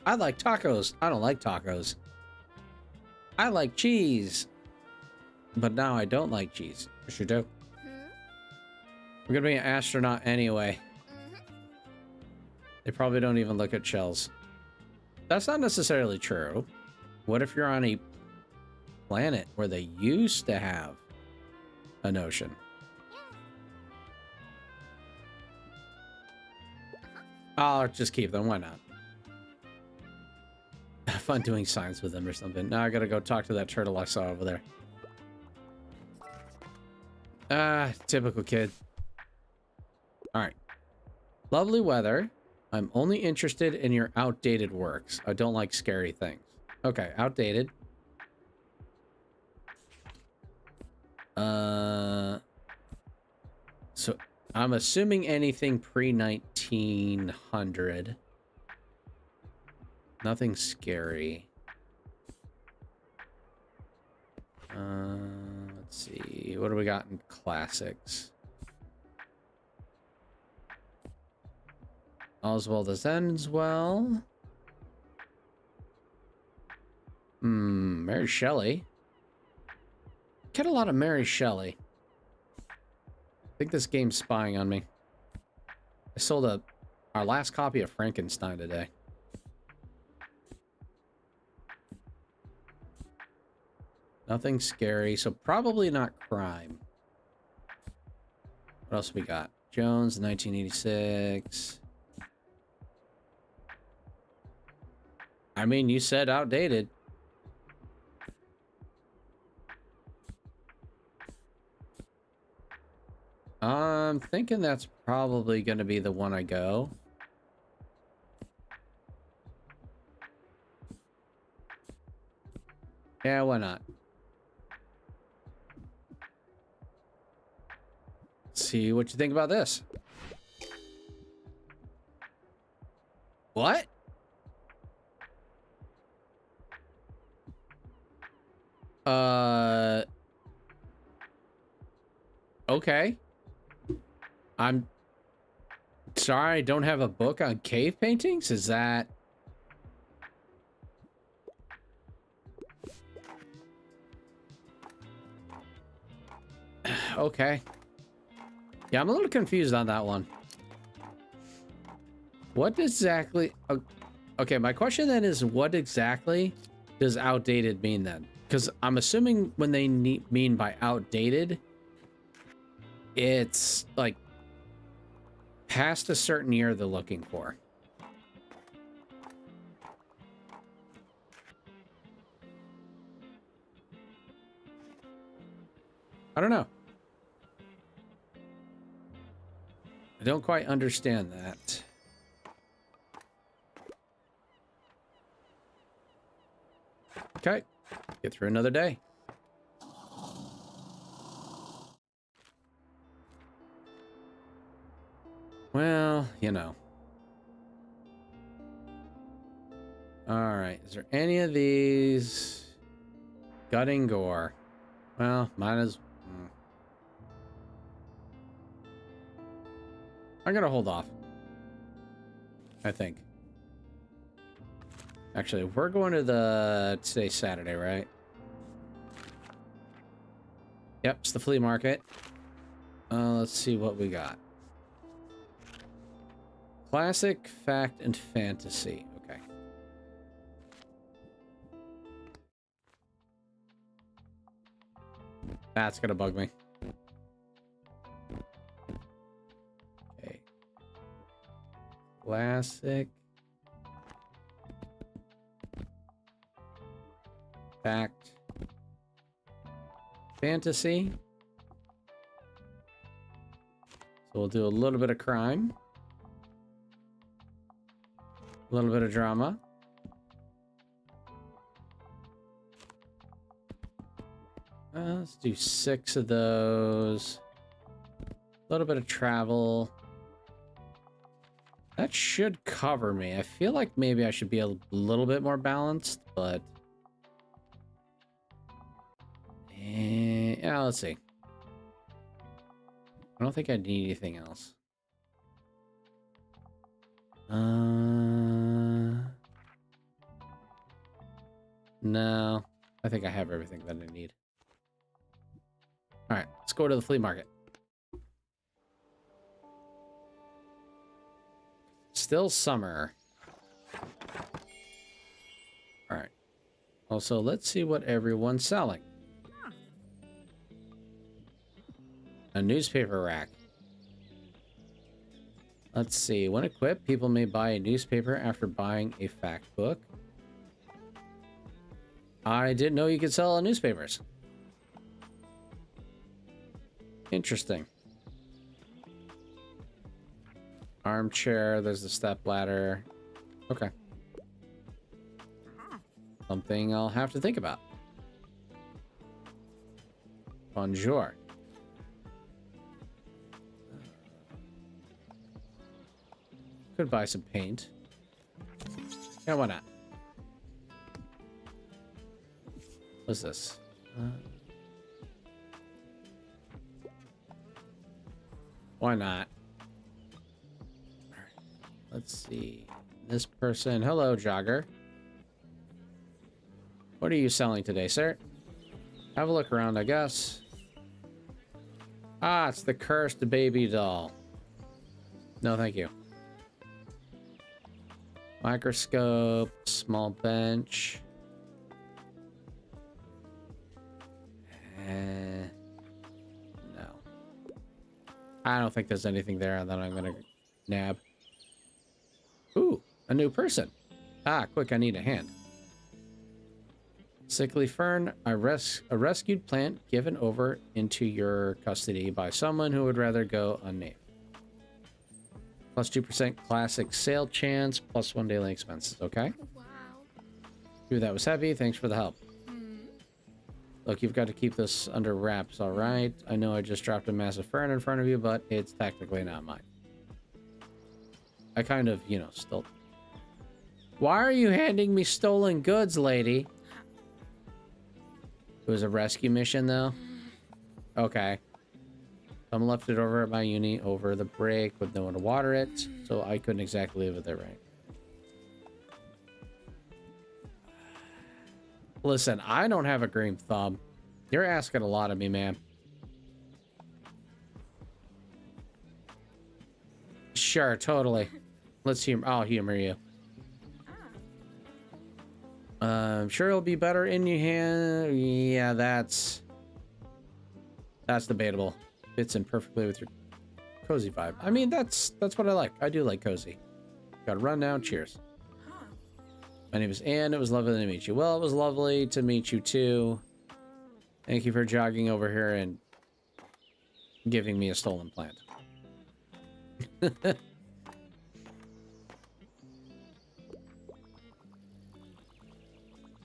S1: I like tacos. I don't like tacos. I like cheese. But now I don't like cheese. Yes, you do. We're gonna be an astronaut anyway. They probably don't even look at shells. That's not necessarily true. What if you're on a planet where they used to have an ocean? I'll just keep them. Why not? Have fun doing science with them or something. Now I gotta go talk to that turtle I saw over there. Typical kid. Alright. Lovely weather. I'm only interested in your outdated works. I don't like scary things. Okay, outdated. So I'm assuming anything pre-1900. Nothing scary. Let's see. What do we got in classics? All's well that ends well. Mary Shelley. Get a lot of Mary Shelley. I think this game's spying on me. I sold our last copy of Frankenstein today. Nothing scary, so probably not crime. What else we got? Jones, 1986. I mean, you said outdated. I'm thinking that's probably going to be the one I go. Yeah, why not? See what you think about this. What? Okay. I'm sorry, I don't have a book on cave paintings? Is that... Okay. Yeah, I'm a little confused on that one. What exactly... Okay, my question then is, what exactly does outdated mean then? Because I'm assuming when they mean by outdated, it's like past a certain year they're looking for. I don't know. I don't quite understand that. Okay, get through another day. Well, you know. All right, is there any of these gutting gore? Well, mine is... I'm gonna hold off, I think. Actually, we're going to the... Today's Saturday, right? Yep, it's the flea market. Let's see what we got. Classic, fact, and fantasy. Okay. That's gonna bug me. Okay. Classic. Fact. Fantasy. So we'll do a little bit of crime. A little bit of drama. Let's do 6 of those. A little bit of travel. That should cover me. I feel like maybe I should be a little bit more balanced, but... yeah, let's see. I don't think I need anything else. No. I think I have everything that I need. Alright, let's go to the flea market. Still summer. Alright. Also, let's see what everyone's selling. A newspaper rack. Let's see. When equipped, people may buy a newspaper after buying a fact book. I didn't know you could sell newspapers. Interesting. Armchair. There's the step ladder. Okay. Something I'll have to think about. Bonjour. Could buy some paint. Yeah, why not? What's this? Why not? All right. Let's see. This person. Hello, jogger. What are you selling today, sir? Have a look around, I guess. Ah, it's the cursed baby doll. No, thank you. Microscope, small bench. No. I don't think there's anything there that I'm gonna nab. Ooh, a new person. Ah, quick, I need a hand. Sickly Fern, a rescued plant given over into your custody by someone who would rather go unnamed. Plus 2% classic sale chance, plus 1 daily expenses, okay?
S2: Wow.
S1: Ooh, that was heavy. Thanks for the help.
S2: Hmm.
S1: Look, you've got to keep this under wraps, all right? I know I just dropped a massive fern in front of you, but it's technically not mine. I kind of, you know, still... Why are you handing me stolen goods, lady? It was a rescue mission, though? Okay. Someone left it over at my uni over the break with no one to water it, so I couldn't exactly leave it there, right? Listen, I don't have a green thumb. You're asking a lot of me, man. Sure, totally. Let's humor. I'll humor you. I'm sure it'll be better in your hand. Yeah, that's debatable. Fits in perfectly with your cozy vibe. I mean, that's what I like. I do like cozy. Gotta run now. Cheers. My name is Anne. It was lovely to meet you. Well, it was lovely to meet you too. Thank you for jogging over here and giving me a stolen plant.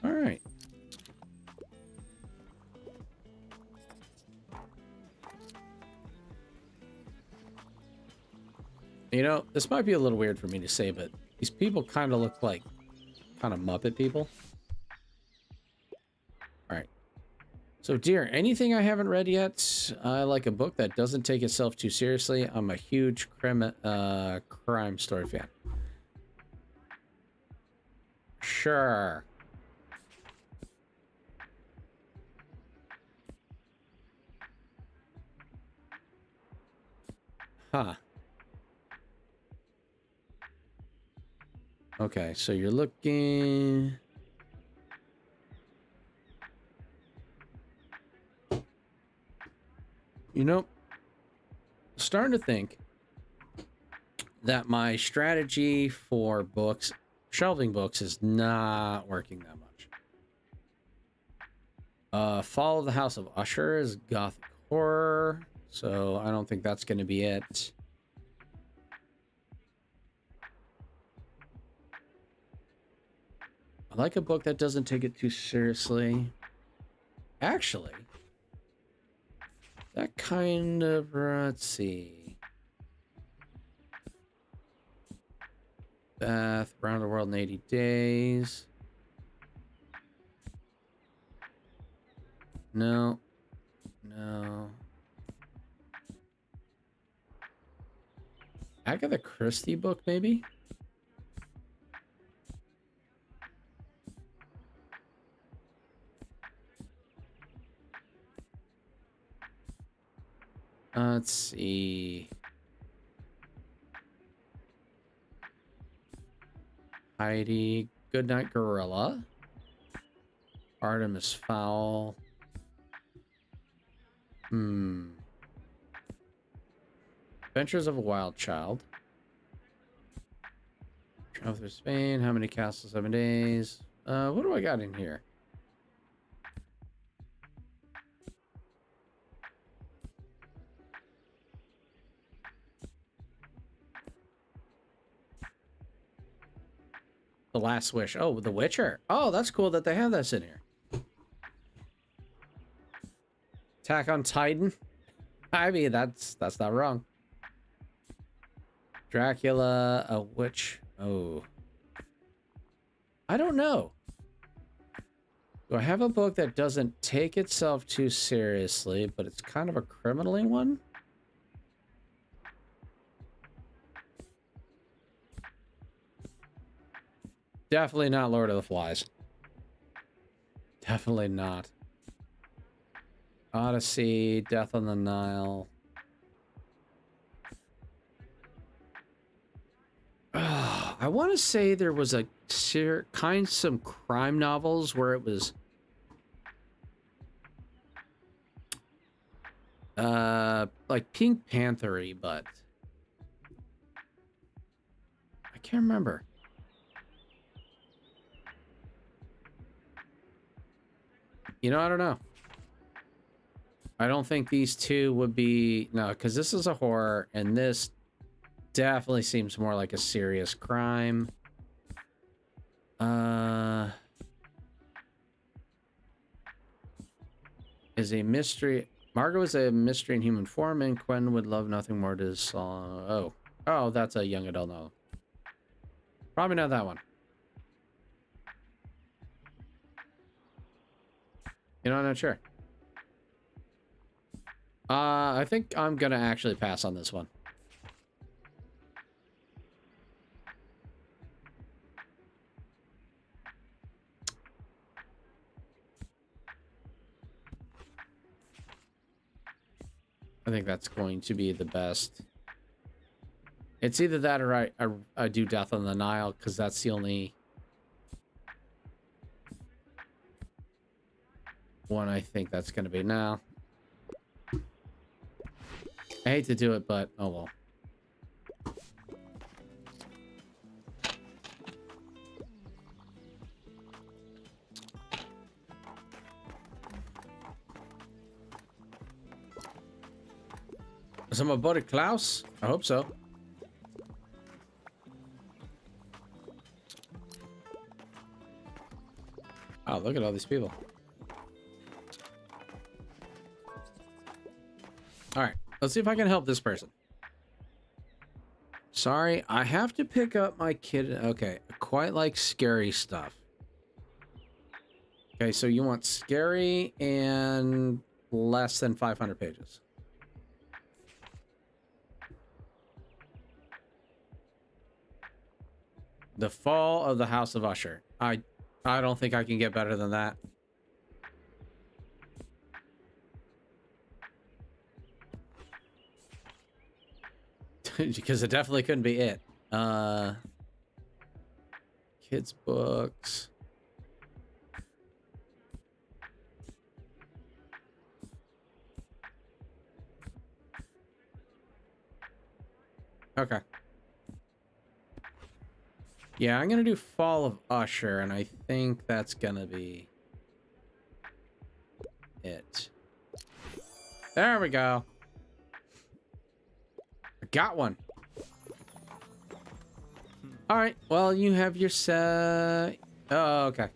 S1: All right. You know, this might be a little weird for me to say, but these people kind of look like kind of Muppet people. All right. So, dear, anything I haven't read yet? I like a book that doesn't take itself too seriously. I'm a huge crime story fan. Sure. Huh. Okay, so you're looking... You know, starting to think that my strategy for books, shelving books, is not working that much. Fall of the House of Usher is gothic horror, so I don't think that's going to be it. I like a book that doesn't take it too seriously. Actually, that kind of, let's see. Beth, Around the World in 80 Days. No. No. Agatha Christie book, maybe? Let's see. Heidi, Goodnight Gorilla. Artemis Fowl. Adventures of a Wild Child. Travel through Spain. How many castles? 7 days. What do I got in here? The Last Wish. Oh, The Witcher. Oh, that's cool that they have this in here. Attack on Titan. I mean, that's not wrong. Dracula, a witch. Oh. I don't know. Do I have a book that doesn't take itself too seriously, but it's kind of a criminally one? Definitely not Lord of the Flies. Definitely not. Odyssey, Death on the Nile. I want to say there was a some crime novels where it was like Pink Panther-y, but I can't remember. You know, I don't know. I don't think these two would be... No, because this is a horror, and this definitely seems more like a serious crime. Is a mystery... Margot is a mystery in human form, and Gwen would love nothing more to solve... Oh. Oh, that's a young adult novel. Probably not that one. You know, I'm not sure. I think I'm gonna actually pass on this one. I think that's going to be the best. It's either that or I do Death on the Nile, because that's the only one I think that's going to be. Now, I hate to do it, but oh well. Is my buddy Klaus? I hope so. Oh, look at all these people. All right, let's see if I can help this person. Sorry, I have to pick up my kid. Okay, I quite like scary stuff. Okay, so you want scary and less than 500 pages. The Fall of the House of Usher. I don't think I can get better than that. Because it definitely couldn't be it. Kids books. Okay. Yeah, I'm gonna do Fall of Usher, and I think that's gonna be it. There we go. I got one. All right. Well, you have your set. Oh, okay.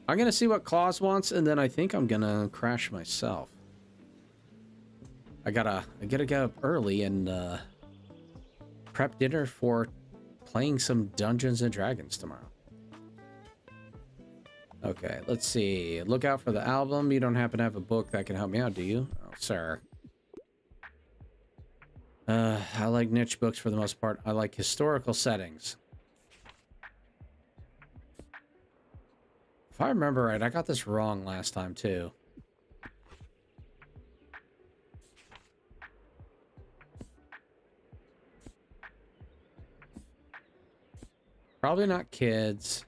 S1: I'm gonna see what Claus wants, and then I think I'm gonna crash myself. I gotta get up early and prep dinner for playing some Dungeons and Dragons tomorrow. Okay, let's see. Look out for the album. You don't happen to have a book that can help me out, do you? Oh, sir. I like niche books for the most part. I like historical settings. If I remember right, I got this wrong last time too. Probably not kids.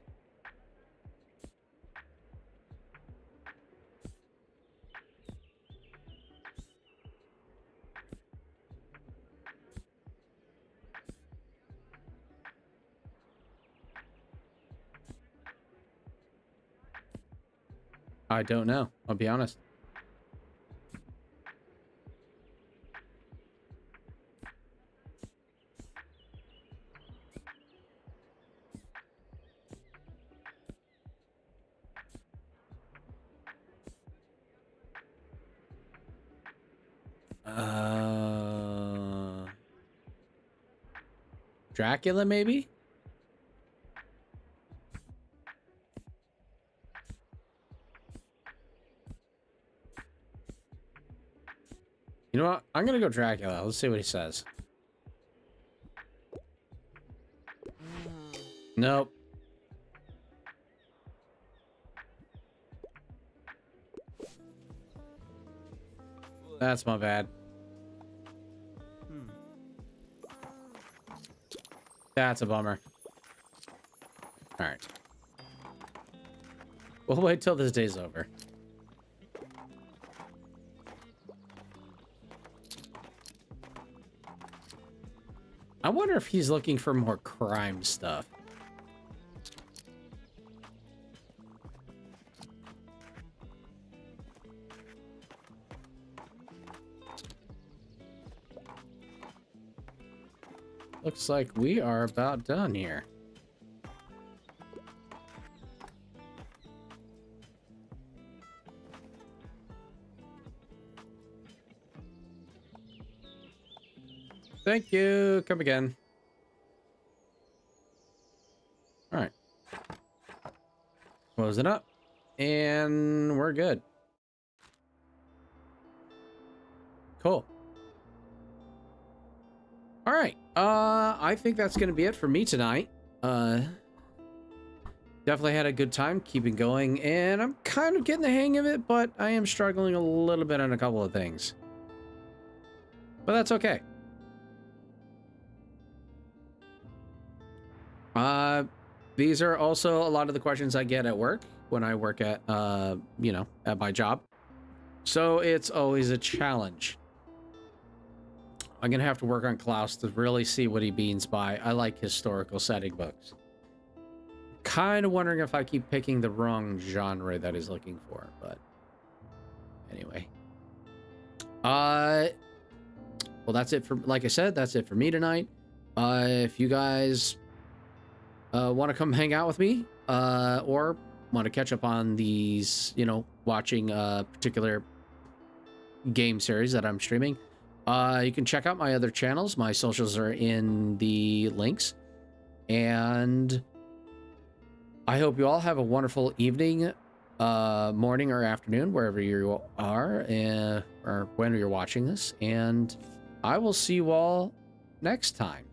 S1: I don't know. I'll be honest. Dracula, maybe? You know what? I'm gonna go Dracula. Let's see what he says. Nope. That's my bad. That's a bummer. All right. We'll wait till this day's over. I wonder if he's looking for more crime stuff. looks like we are about done here. Thank you. Come again. All right. Close it up. And we're good. Cool. All right. I think that's going to be it for me tonight. Definitely had a good time keeping going, and I'm kind of getting the hang of it, but I am struggling a little bit on a couple of things. But that's okay. These are also a lot of the questions I get at work when I work at, you know, at my job. So it's always a challenge. I'm going to have to work on Klaus to really see what he means by, I like historical setting books. Kind of wondering if I keep picking the wrong genre that he's looking for, but anyway. Well, that's it for, like I said, that's it for me tonight. If you guys want to come hang out with me, or want to catch up on these, you know, watching a particular game series that I'm streaming, you can check out my other channels. My socials are in the links. And I hope you all have a wonderful evening, morning, or afternoon, wherever you are, or when you're watching this. And I will see you all next time.